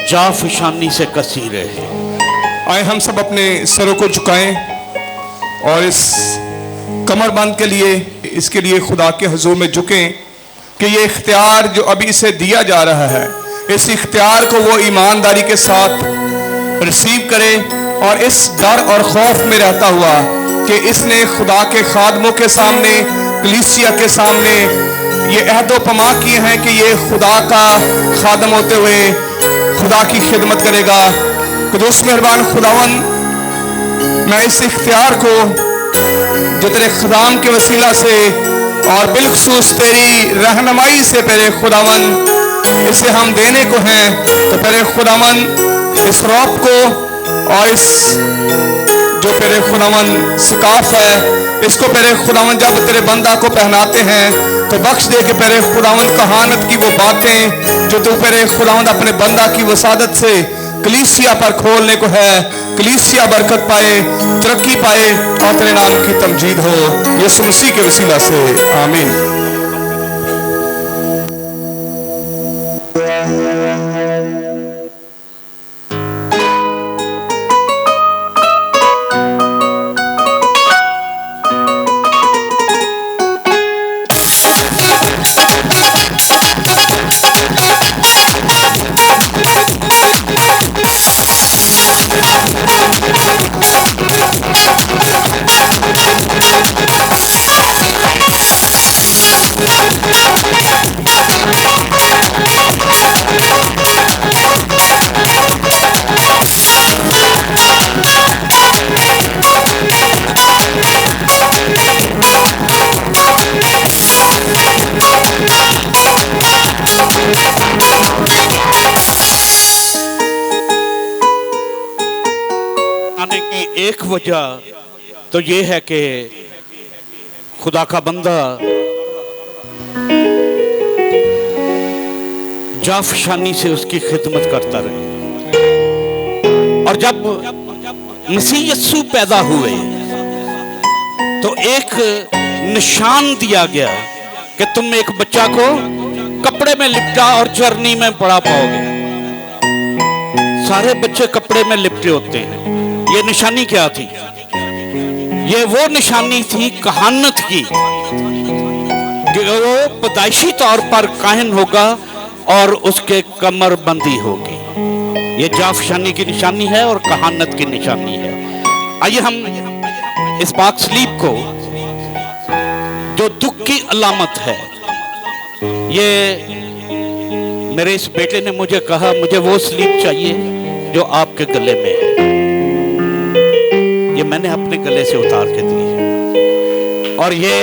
[SPEAKER 10] जाफशानी से कसी रहे।
[SPEAKER 8] आए हम सब अपने सरों को झुकाएं और इस कमर बंद के लिए, इसके लिए खुदा के हुजूर में झुकें कि ये इख्तियार जो अभी इसे दिया जा रहा है, इस इख्तियार को वो ईमानदारी के साथ रिसीव करे और इस डर और खौफ में रहता हुआ कि इसने खुदा के खादमों के सामने, कलीसिया के सामने ये अहद व पमा किए हैं कि ये खुदा का खादम होते हुए खुदा की खिदमत करेगा। कुदूस मेहरबान खुदावन, मैं इस इख्तियार को जो तेरे खुदाम के वसीला से और बिलखसूस तेरी रहनुमाई से पहले खुदावन इसे हम देने को हैं, तो पहले खुदावन इस रौब को और इस जो पहले खुदावन सिकाफ है, इसको पहले खुदावन जब तेरे बंदा को पहनाते हैं तो बख्श दे के पहले खुदावन कहानत की वो बातें जो तू पहले खुदावन अपने बंदा की वसादत से कलीसिया पर खोलने को है, कलीसिया बरकत पाए, तरक्की पाए और तेरे नाम की तमजीद हो, यीशु मसीह के वसीला से आमीन।
[SPEAKER 10] आने की एक वजह तो ये है कि खुदा का बंदा जाफशानी से उसकी खिदमत करता रहे। और जब मसीह यस्सु पैदा हुए तो एक निशान दिया गया कि तुम एक बच्चा को कपड़े में लिपटा और चरनी में पड़ा पाओगे। सारे बच्चे कपड़े में लिपटे होते हैं। ये निशानी क्या थी? ये वो निशानी थी कहानत की कि वो पैदाइशी तौर पर काहिन होगा और उसके कमर बंदी होगी। ये जाफशानी की निशानी है और कहानत की निशानी है। आइए हम इस पाक सलीब को, जो दुख की अलामत है, ये मेरे इस बेटे ने मुझे कहा मुझे वो सलीब चाहिए जो आपके गले में है। ये मैंने अपने गले से उतार के दी और ये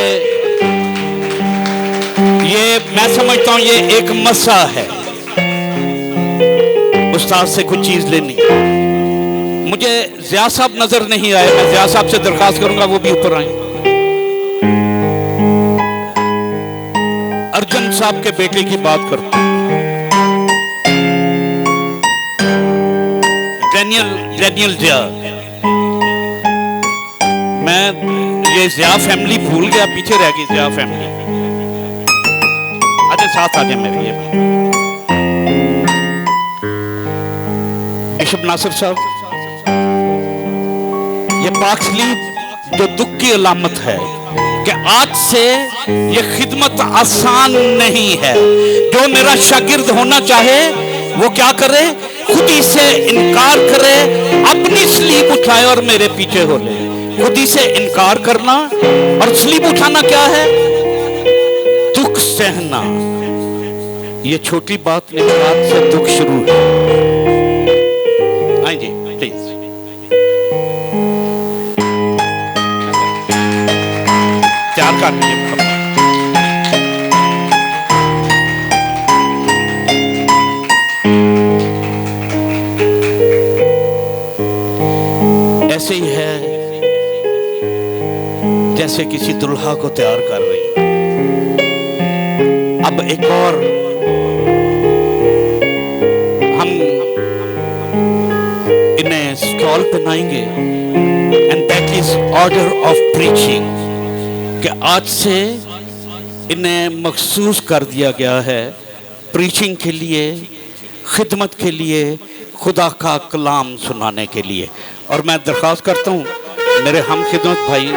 [SPEAKER 10] मैं समझता हूं ये एक मसा है उस्ताद से कुछ चीज लेनी। मुझे ज़िया साहब नजर नहीं आए, मैं ज़िया साहब से दरखास्त करूंगा वो भी ऊपर आए। अर्जुन साहब के बेटे की बात करूं, डेनियल ज़िया। मैं ये ज़िया फैमिली भूल गया, पीछे रह गई ज़िया फैमिली। अच्छा साथ आ जाए मेरे। ये बिशप नासिर साहब, ये पाक सलीब जो दुख की अलामत है कि आज से ये खिदमत आसान नहीं है। जो मेरा शागिर्द होना चाहे वो क्या करे? खुद ही से इनकार करे, अपनी सलीब उठाए और मेरे पीछे हो ले। खुद ही से इनकार करना। और सलीब उठाना क्या है? दुख सहना। ये छोटी बात नहीं, आज से दुख शुरू है। हाँ जी प्लीज। तैयार कर लीजिए। ऐसे ही है जैसे किसी दुल्हा को तैयार कर रही। अब एक और हम इन्हें स्टॉल पहनाएंगे and that is order of preaching, कि आज से इन्हें मखसूस कर दिया गया है प्रीचिंग के लिए, खिदमत के लिए, खुदा का कलाम सुनाने के लिए। और मैं दरख्वास्त करता हूँ मेरे हम खिदमत भाई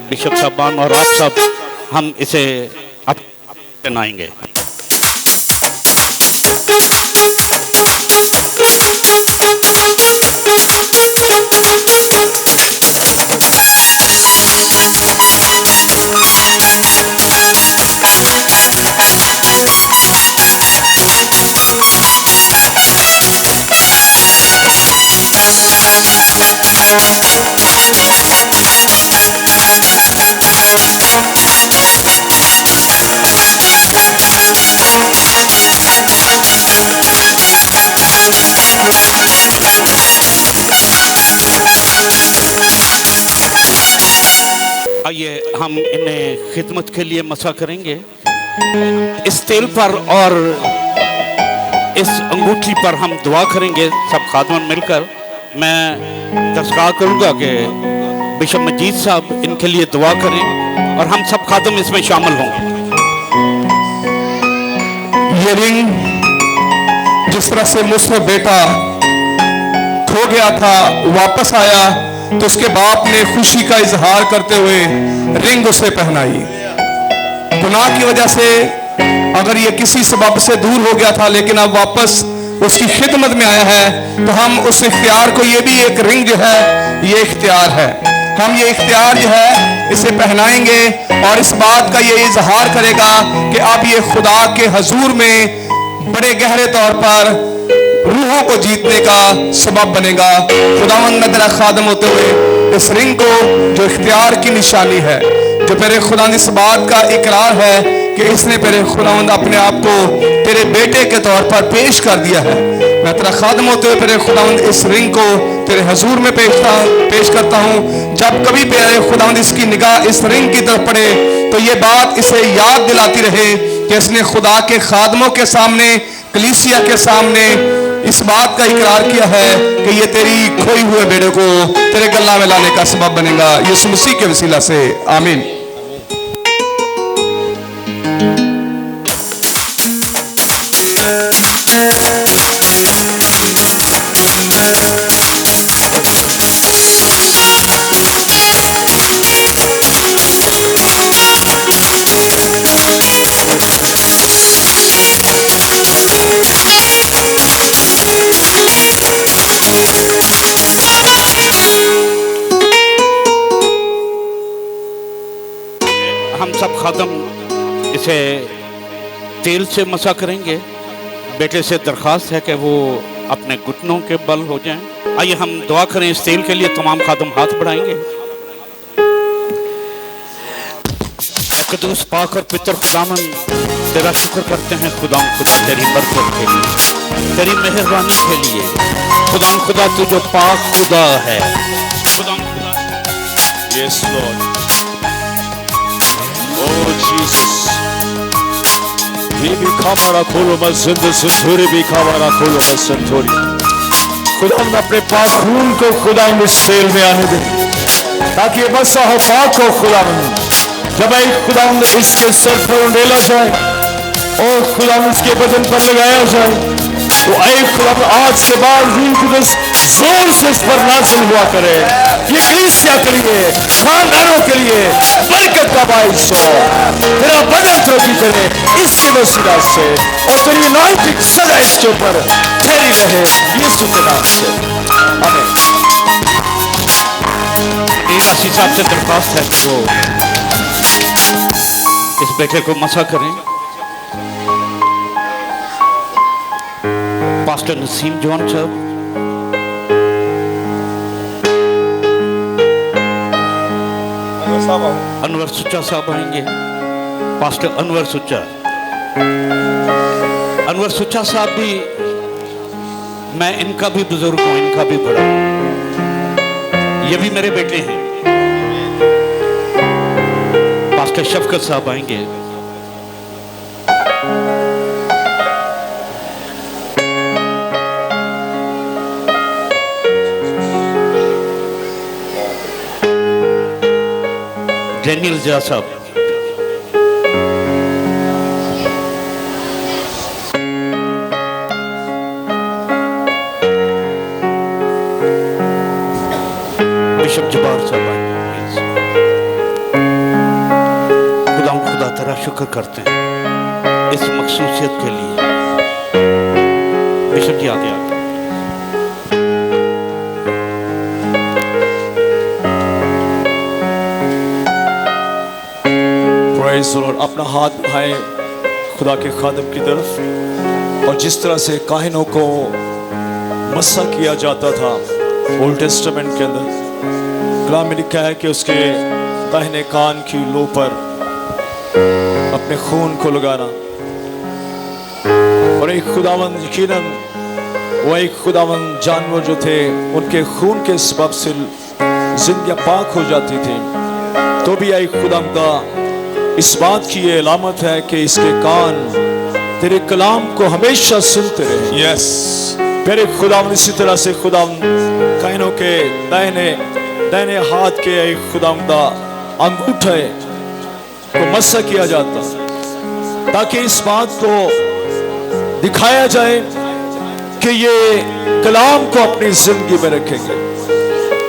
[SPEAKER 10] बिशप साहबान और आप सब, हम इसे अब पहनाएंगे। आइए हम इन्हें खिदमत के लिए मसा करेंगे। इस तेल पर और इस अंगूठी पर हम दुआ करेंगे सब खादमन मिलकर। मैं दरख्वास्त करूंगा कि बिशप मजीद साहब इनके लिए दुआ करें और हम सब खादम इसमें शामिल होंगे।
[SPEAKER 8] ये रिंग जिस तरह से मुझसे बेटा खो गया था, वापस आया तो उसके बाप ने खुशी का इजहार करते हुए रिंग उसे पहनाई। गुनाह की वजह से अगर ये किसी सबब से दूर हो गया था लेकिन अब वापस उसकी खिदमत में आया है, तो हम उस इख्तियार को, ये भी एक रिंग जो है ये इख्तियार है, हम ये इख्तियार जो है इसे पहनाएंगे और इस बात का ये इजहार करेगा कि अब ये खुदा के हजूर में बड़े गहरे तौर पर रूहों को जीतने का सबब बनेगा। खुदावंद में तेरा खादम होते हुए इस रिंग को, जो इख्तियार की निशानी है, जो मेरे खुदा ने इस बात का इकरार है कि इसने मेरे खुदावंद अपने आप को तेरे बेटे के तौर पर पेश कर दिया है। मैं तेरा खादम होते हुए मेरे खुदावंद इस रिंग को तेरे हजूर में पेश करता हूँ। जब कभी मेरे खुदावंद इसकी निगाह इस रिंग की तरफ पड़े तो ये बात इसे याद दिलाती रहे कि इसने खुदा के खादमों के सामने, कलीसिया के सामने इस बात का इकरार किया है कि ये तेरी खोई हुए बेटे को तेरे गल्ला में लाने का सबब बनेगा। यीशु मसीह के वसीला से आमीन।
[SPEAKER 10] हम सब खादम इसे तेल से मसा करेंगे। बेटे से दरख्वास्त है कि वो अपने घुटनों के बल हो जाएं। आइए हम दुआ करें इस तेल के लिए। तमाम खादम हाथ बढ़ाएंगे। कदूस पाक और पितर खुदावन तेरा शुक्र करते हैं खुदा तेरी बरकत के लिए, तेरी मेहरबानी के लिए। खुदा तू जो पाक खुदा है।
[SPEAKER 4] Yes, Lord. Oh, Jesus. ये भी खामारा खोलो मत जिंद संतूरी भी खामारा खोलो मत संतूरी। खुदा ने अपने पाक खून को खुदा में सेल में आने दे ताकि बसा हो पाक हो खुदा में। जब एक खुदा इसके सर पर उंडेला जाए और खुदा इसके बदन पर लगाया जाए तो एक खुदा आज के बाद जोर से इस पर नाज़िल हुआ करे। ये कलीसिया के लिए, खानदानों के लिए बरकत का बाइस हो। तेरा बदन चौकी करे इसके वसीला से और तेरी अनॉइंटिंग सदा इसके ऊपर ठहरी रहे यीशु के नाम से आमीन।
[SPEAKER 10] इसी साहब से दरख्वास्त है कि वो इस बेटे को मसा करें। पास्टर नसीम जॉन साहब, अनवर सुच्चा साहब आएंगे। पास्टर अनवर सुच्चा साहब भी, मैं इनका भी बुजुर्ग हूं, इनका भी बड़ा, ये भी मेरे बेटे हैं। पास्टर शफकत साहब आएंगे। डेनियल जा साहब, बिशप जबार साहब, खुदा तेरा शुक्र करते हैं इस मखसूसियत के लिए। बिशप जी आगे आगे।
[SPEAKER 4] अपना हाथ बढ़ाएं खुदा के खादम की तरफ। और जिस तरह से काहिनों को मस्सा किया जाता था ओल्ड टेस्टामेंट के अंदर, कलाम में लिखा है कि उसके दाहिने कान की लो पर अपने खून को लगाना। और एक खुदावंद, यकीनन वो एक खुदावंद जानवर जो थे उनके खून के सबब से जिंदगियां पाक हो जाती थी, तो भी एक खुदावंदा इस बात की ये अलामत है कि इसके कान तेरे कलाम को हमेशा सुनते रहे।
[SPEAKER 8] यस
[SPEAKER 4] मेरे खुदावंद, इसी तरह से खुदावंद काहिनों के दाहिने हाथ के एक खुदावंदा अंगूठे को मस्सा किया जाता ताकि इस बात को दिखाया जाए कि ये कलाम को अपनी जिंदगी में रखेंगे।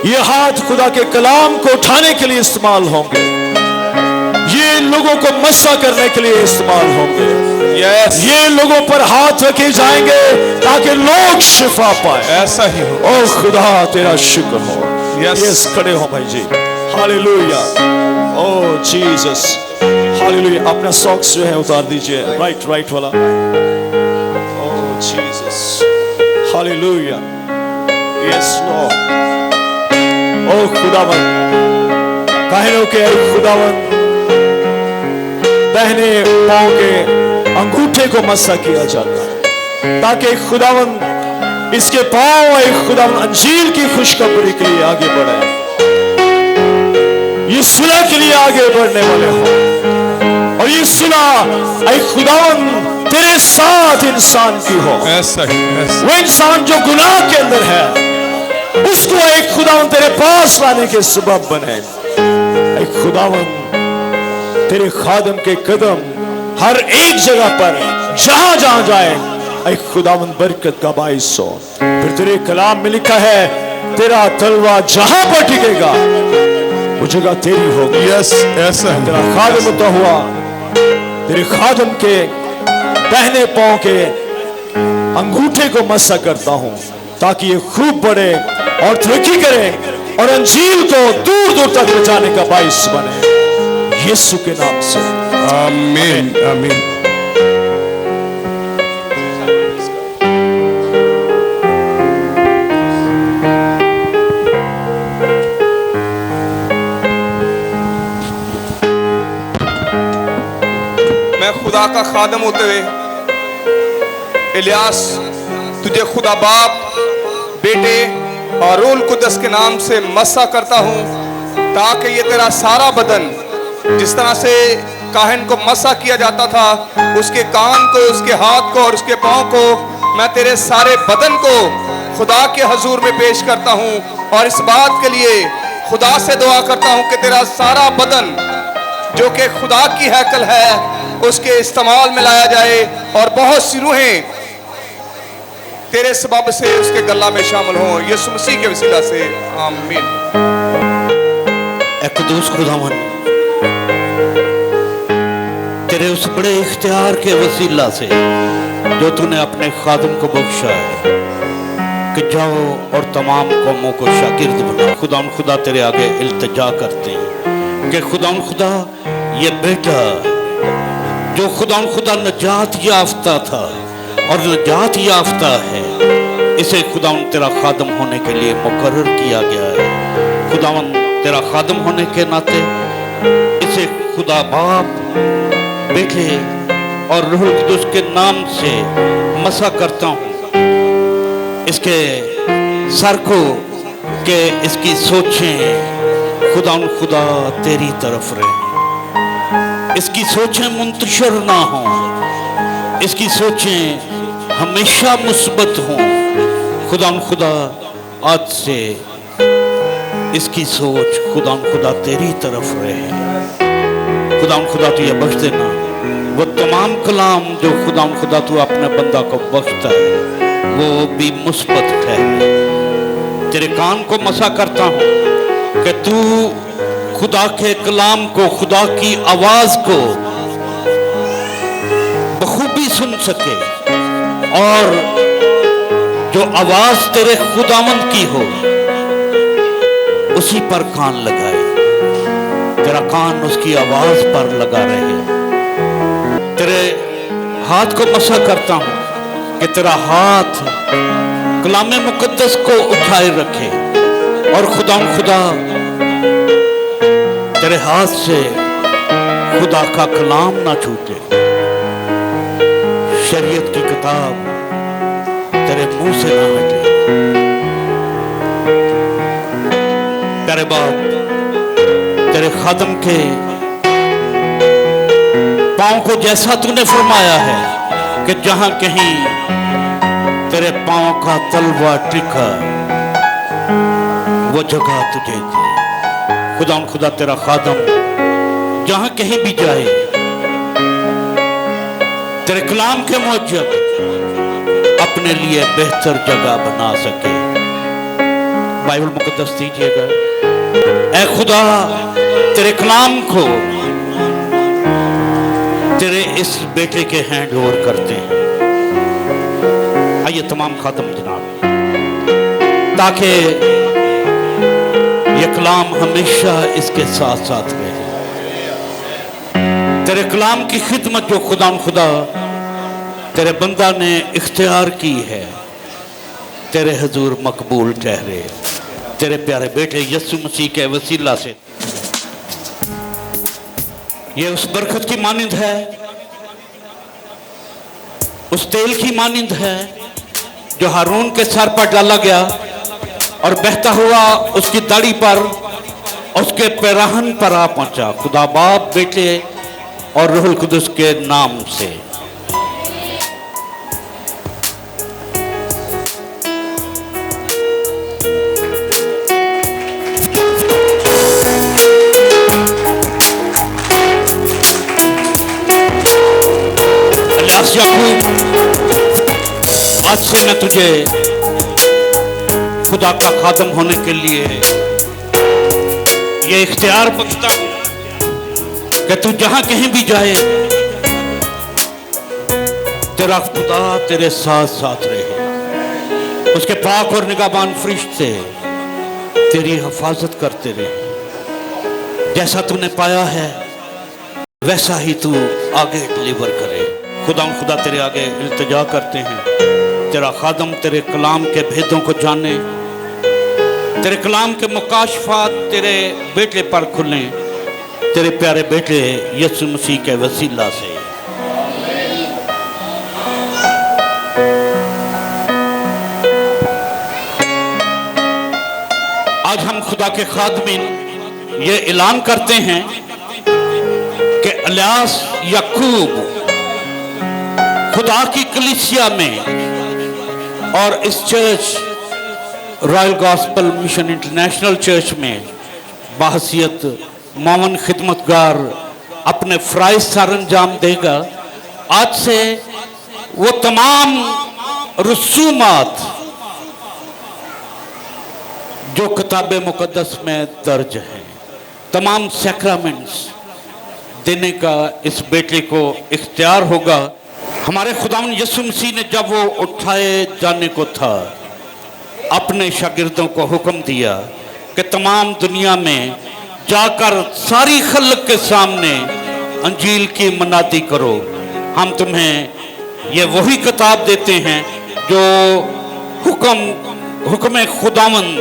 [SPEAKER 4] ये हाथ खुदा के कलाम को उठाने के लिए इस्तेमाल होंगे, ये लोगों को मस्सा करने के लिए इस्तेमाल होंगे।
[SPEAKER 8] yes.
[SPEAKER 4] ये लोगों पर हाथ रखे जाएंगे ताकि लोग शिफा पाए।
[SPEAKER 8] ऐसा ही हो।
[SPEAKER 4] ओ खुदा तेरा शुक्र हो।
[SPEAKER 8] yes.
[SPEAKER 4] खड़े हो भाई जी। हालेलुया। ओ जीसस, हालेलुया। अपना सॉक्स जो है उतार दीजिए, राइट वाला। ओ जीसस, हालेलुया। Yes lord. ओ खुदावन, काहिनों के खुदावन दाहिने पांव के अंगूठे को मस्सा किया जाता है ताकि खुदावंद इसके पांव एक खुदावंद अंजील की खुशखबरी के लिए आगे बढ़े, ये सुलह के लिए आगे बढ़ने वाले हो और ये सुलह एक खुदावंद तेरे साथ इंसान की हो। वो इंसान जो गुनाह के अंदर है उसको एक खुदावंद तेरे पास लाने के सबब बने। एक खुदावंद तेरे खादम के कदम हर एक जगह पर जहां जहां जाए एक खुदावंद बरकत का बाइस हो। फिर तेरे कलाम में लिखा है तेरा तलवा जहां पर टिकेगा वो जगह तेरी होगी। तेरा खादम होता हुआ तेरे खादम के दाहिने पांव के अंगूठे को मस्सा करता हूं ताकि ये खूब बढ़े और तरक्की करे और अंजील को दूर दूर तक पहुंचाने का बाइस बने, यीशु के नाम से आमीन आमीन।
[SPEAKER 8] मैं खुदा का खादम होते हुए इलियास तुझे खुदा बाप, बेटे और रूल कुदस के नाम से मस्सा करता हूं ताकि ये तेरा सारा बदन जिस तरह से काहन को मस्सा किया जाता था, उसके कान को, उसके हाथ को और उसके पांव को, मैं तेरे सारे बदन को खुदा के हजूर में पेश करता हूं और इस बात के लिए खुदा से दुआ करता हूं कि तेरा सारा बदन जो कि खुदा की हैकल है उसके इस्तेमाल में लाया जाए और बहुत सी रूहें तेरे सबब से उसके गल्ला में शामिल हों, यीशु मसीह के वसीला से आमीन।
[SPEAKER 10] ए कुदूस खुदावन, तेरे उस बड़े इख्तियार के वसीला से जो तूने अपने खादम को बख्शा है कि जाओ और तमाम कौमों को शागिर्द बना। खुदा तेरे आगे इल्तिजा करते हैं कि खुदा ये बेटा जो खुदा नजात याफ्ता था और नजात याफ्ता है, इसे खुदावन तेरा खादम होने के लिए मुकर्रर किया गया है। खुदावन तेरा खादम होने के नाते इसे खुदा बाप, बेटे और रूह कुदस के नाम से मसा करता हूँ। इसके सर को कि इसकी सोचें खुदा तेरी तरफ रहे, इसकी सोचें मुंतशिर ना हो, इसकी सोचें हमेशा मुस्बत हों। खुदा आज से इसकी सोच खुदा तेरी तरफ रहे। खुदा तू ये बख्श देना वो तमाम कलाम जो खुदा तू अपने बंदा को बख्शता है वो भी मुस्बत ठहरे। तेरे कान को मसा करता हूँ कि तू खुदा के कलाम को, खुदा की आवाज को बखूबी सुन सके और जो आवाज तेरे खुदावंद की हो उसी पर कान लगाए। तेरा कान उसकी आवाज पर लगा रहे। तेरे हाथ को मसा करता हूं कि तेरा हाथ कलाम मुकद्दस को उठाए रखे और खुदा तेरे हाथ से खुदा का कलाम ना छूटे। शरीयत की किताब तेरे मुंह से ना हटे। तेरे बाप तेरे खादम के पांव को जैसा तूने फरमाया है कि जहां कहीं तेरे पांव का तलवा टिका वो जगह तुझे दी। खुदा तेरा खादम जहां कहीं भी जाए तेरे कलाम के मुजब अपने लिए बेहतर जगह बना सके। बाइबल मुकद्दस दीजिएगा। ऐ खुदा तेरे कलाम को तेरे इस बेटे के हैंड ओवर करते हैं। आइए तमाम खादम जनाब, ताकि ये कलाम हमेशा इसके साथ साथ रहे। तेरे कलाम की खिदमत जो खुदा तेरे बंदा ने इख्तियार की है तेरे हजूर मकबूल ठहरे। तेरे प्यारे बेटे यीशु मसीह के वसीला से ये उस बरकत की मानिंद है, उस तेल की मानिंद है जो हारून के सर पर डाला गया और बहता हुआ उसकी दाढ़ी पर, उसके पैराहन पर आ पहुंचा। खुदा बाप, बेटे और रूहुल कुदस के नाम से। इलियास याकूब, आज से मैं तुझे खुदा का खादम होने के लिए ये इख्तियार बख्शता हूं कि तू जहां कहीं भी जाए, तेरा खुदा तेरे साथ साथ रहे। उसके पाक और निगाहबान फरिश्ते तेरी हिफाजत करते रहे। जैसा तूने पाया है वैसा ही तू आगे डिलीवर करे। खुदा तेरे आगे इल्तिजा करते हैं, तेरा खादम तेरे कलाम के भेदों को जाने, तेरे कलाम के मुकाशफात तेरे बेटे पर खुलें, तेरे प्यारे बेटे यीशु मसीह के वसीला से। आज हम खुदा के खादमीन ये ऐलान करते हैं कि इलियास याकूब खुदा की कलीसिया में और इस church royal gospel mission international church में बहसियत मावन खिदमतगार अपने फ़राइज़ सरअंजाम देगा। आज से वो तमाम रसूमात जो किताब मुक़द्दस में दर्ज हैं, तमाम सैक्रामेंट्स देने का इस बेटे को इख्तियार होगा। हमारे खुदावंद यीशु मसीह ने जब वो उठाए जाने को था, अपने शागिर्दों को हुक्म दिया कि तमाम दुनिया में जाकर सारी खल्क के सामने अंजील की मनादी करो। हम तुम्हें ये वही किताब देते हैं जो हुक्म खुदावंद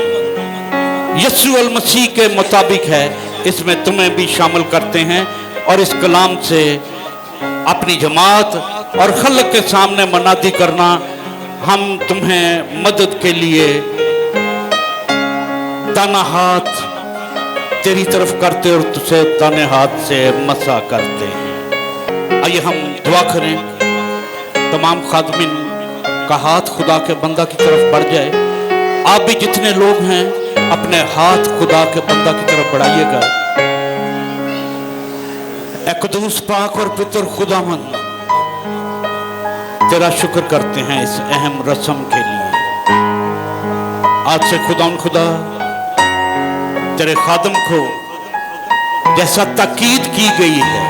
[SPEAKER 10] यीशु अल मसीह के मुताबिक है, इसमें तुम्हें भी शामिल करते हैं और इस कलाम से अपनी जमात और खल्क के सामने मनादी करना। हम तुम्हें मदद के लिए दाना हाथ तेरी तरफ करते और तुझे दाने हाथ से मसा करते हैं। आइए हम दुआ करें, तमाम खादमीन का हाथ खुदा के बंदा की तरफ बढ़ जाए। आप भी जितने लोग हैं अपने हाथ खुदा के बंदा की तरफ बढ़ाइएगा। ए कुदूस पाक और पितर खुदावंद, तेरा शुक्र करते हैं इस अहम रस्म के लिए। आज से खुदा तेरे खादम को जैसा ताकीद की गई है,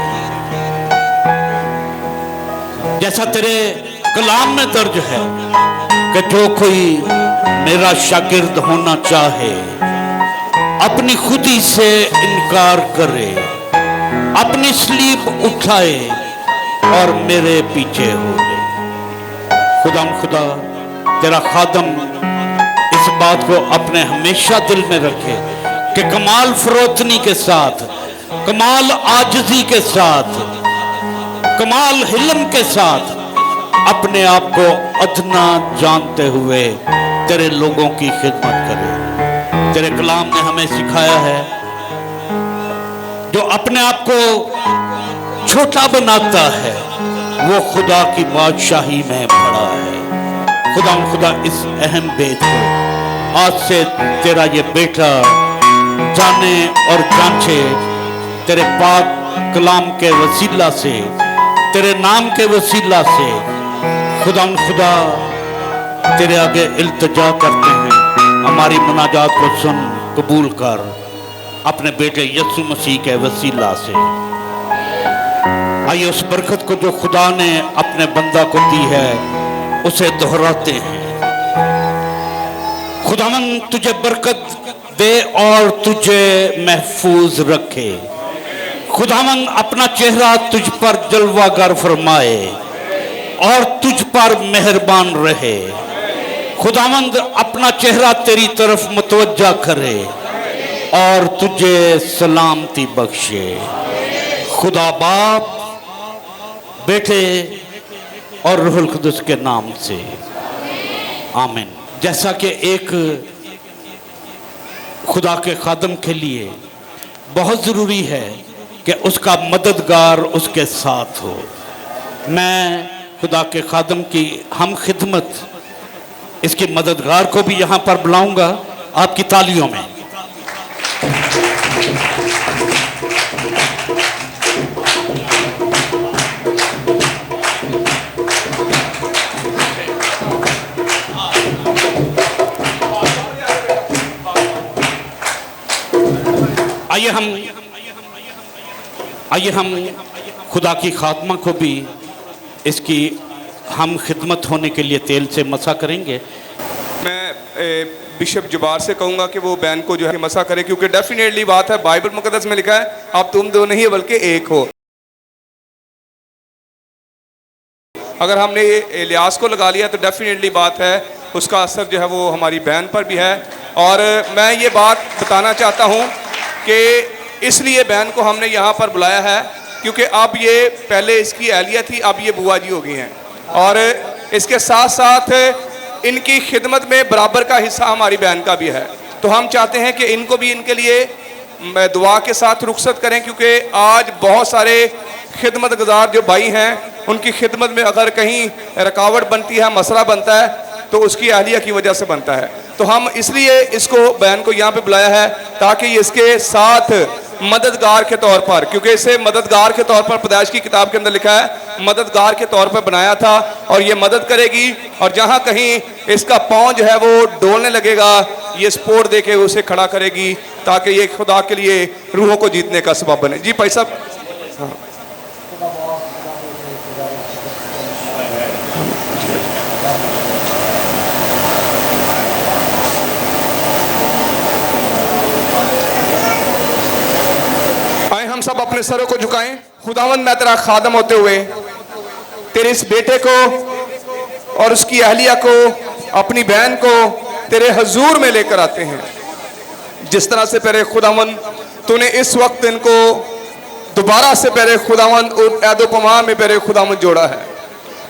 [SPEAKER 10] जैसा तेरे कलाम में दर्ज है कि जो कोई मेरा शागिर्द होना चाहे अपनी खुदी से इनकार करे, अपनी स्लीब उठाए और मेरे पीछे हो ले। खुदा तेरा खादम इस बात को अपने हमेशा दिल में रखे कि कमाल फरोतनी के साथ, कमाल आजिज़ी के साथ, कमाल हिल्म के साथ अपने आप को अदना जानते हुए तेरे लोगों की खिदमत करे। तेरे कलाम ने हमें सिखाया है, जो अपने आप को छोटा बनाता है वो खुदा की बादशाही में बड़ा है। खुदा इस अहम भेद को आज से तेरा ये बेटा जाने और जांचे, तेरे पाक कलाम के वसीला से, तेरे नाम के वसीला से। खुदा तेरे आगे इल्तिजा करते हैं, हमारी मुनाजात को सुन कबूल कर अपने बेटे यीशु मसीह के वसीला से। आइए उस बरकत को जो खुदा ने अपने बंदा को दी है उसे दोहराते हैं। खुदावंद तुझे बरकत दे और तुझे महफूज रखे। खुदावंद अपना चेहरा तुझ पर जलवागर फरमाए और तुझ पर मेहरबान रहे। खुदावंद अपना चेहरा तेरी तरफ मुतवज्जा करे और तुझे सलामती बख्शे। खुदा बाप, बेटे और रूहुल कुदस के नाम से आमीन। जैसा कि एक खुदा के खादम के लिए बहुत ज़रूरी है कि उसका मददगार उसके साथ हो, मैं खुदा के खादम की हम खिदमत इसके मददगार को भी यहाँ पर बुलाऊंगा आपकी तालियों में। आइए हम खुदा की खात्मा को भी इसकी हम खिदमत होने के लिए तेल से मसा करेंगे।
[SPEAKER 8] मैं बिशप जुबार से कहूँगा कि वो बैन को जो है मसा करे, क्योंकि डेफिनेटली बात है, बाइबल मुकद्दस में लिखा है आप तुम दो नहीं बल्कि एक हो। अगर हमने इलियास को लगा लिया तो डेफिनेटली बात है उसका असर जो है वो हमारी बहन पर भी है। और मैं ये बात बताना चाहता हूँ कि इसलिए बहन को हमने यहाँ पर बुलाया है क्योंकि अब ये पहले इसकी अहलिया थी, अब ये बुआ जी हो गई हैं, और इसके साथ साथ इनकी खिदमत में बराबर का हिस्सा हमारी बहन का भी है। तो हम चाहते हैं कि इनको भी इनके लिए दुआ के साथ रुखसत करें, क्योंकि आज बहुत सारे खिदमत गुजार जो भाई हैं उनकी खिदमत में अगर कहीं रुकावट बनती है, मसला बनता है, तो उसकी अहलिया की वजह से बनता है। तो हम इसलिए इसको बहन को यहाँ पे बुलाया है ताकि इसके साथ मददगार के तौर पर, क्योंकि इसे मददगार के तौर पर पैदाइश की किताब के अंदर लिखा है मददगार के तौर पर बनाया था, और ये मदद करेगी, और जहाँ कहीं इसका पाँव जो है वो डोलने लगेगा ये सपोर्ट देके उसे खड़ा करेगी ताकि ये खुदा के लिए रूहों को जीतने का सबब बने। जी भाई साहब। हाँ। हम सब अपने सरों को झुकाएं। खुदावंद, मैं तेरा खादम होते हुए तेरे इस बेटे को और उसकी अहलिया को, अपनी बहन को तेरे हजूर में लेकर आते हैं। जिस तरह से पहले खुदावंद तूने इस वक्त इनको दोबारा से पहले खुदावंद ऐदोपमा में पहले खुदावंद जोड़ा है,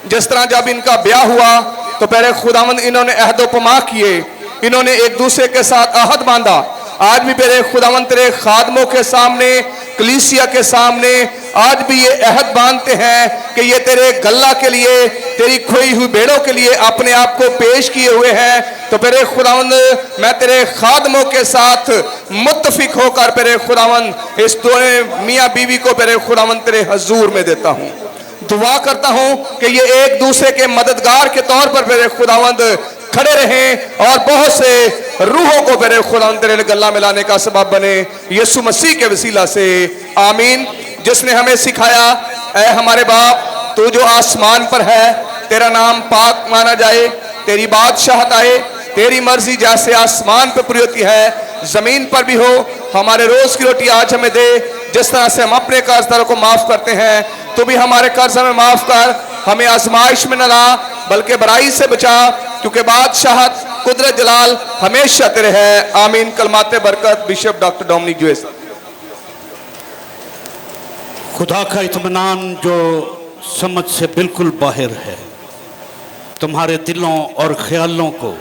[SPEAKER 8] जिस तरह जब इनका ब्याह हुआ तो पहले खुदावंद इन्होंने अहदोपमा किए, इन्होंने एक दूसरे के साथ अहद बांधा। आज भी मेरे खुदावंद तेरे खादमों के सामने, कलीसिया के सामने आज भी ये अहद बांधते हैं कि ये तेरे गल्ला के लिए, तेरी खोई हुई भेड़ों के लिए अपने आप को पेश किए हुए हैं। तो मेरे खुदावंद मैं तेरे खादमों के साथ मुत्तफिक होकर मेरे खुदावंद इस दोनों मियाँ बीवी को मेरे खुदावंद तेरे हजूर में देता हूँ। दुआ करता हूँ कि ये एक दूसरे के मददगार के तौर पर मेरे खुदावंद खड़े रहें और बहुत से रूहों को मेरे खुदा तेरे गल्ला में लाने का सबब बने, यीशु मसीह के वसीला से आमीन। जिसने हमें सिखाया, ऐ हमारे बाप तू जो आसमान पर है, तेरा नाम पाक माना जाए, तेरी बादशाहत आए, तेरी मर्जी जैसे आसमान पर पूरी होती है जमीन पर भी हो। हमारे रोज की रोटी आज हमें दे, जिस तरह से हम अपने कर्जदारों को माफ करते हैं तू भी हमारे कर्ज हमें माफ कर। हमें आजमाइश में न ला बल्कि बुराई से बचा, क्योंकि बादशाहत कुदरत जलाल हमेशा तेरे है। आमीन। कलमाते बरकत बिशप डॉक्टर डोमिनिक जुएस।
[SPEAKER 10] खुदा का इत्मीनान जो समझ से बिल्कुल बाहर है, तुम्हारे दिलों और ख्यालों को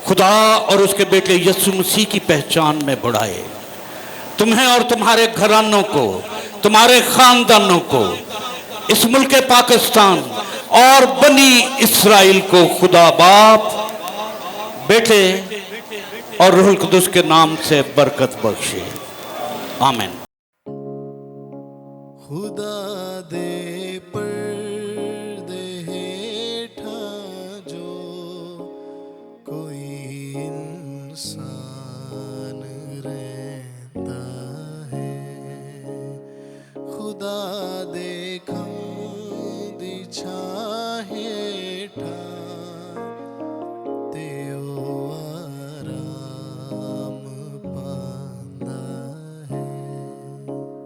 [SPEAKER 10] खुदा और उसके बेटे यीशु मसीह की पहचान में बढ़ाए। तुम्हें और तुम्हारे घरानों को, तुम्हारे खानदानों को, इस मुल्क पाकिस्तान और बनी इस्राइल को खुदा बाप, बेटे और रूहुल कुदुस के नाम से बरकत बख्शे। आमीन।
[SPEAKER 1] खुदा दे पर्दे हेठा जो कोई इंसान रहता है, खुदा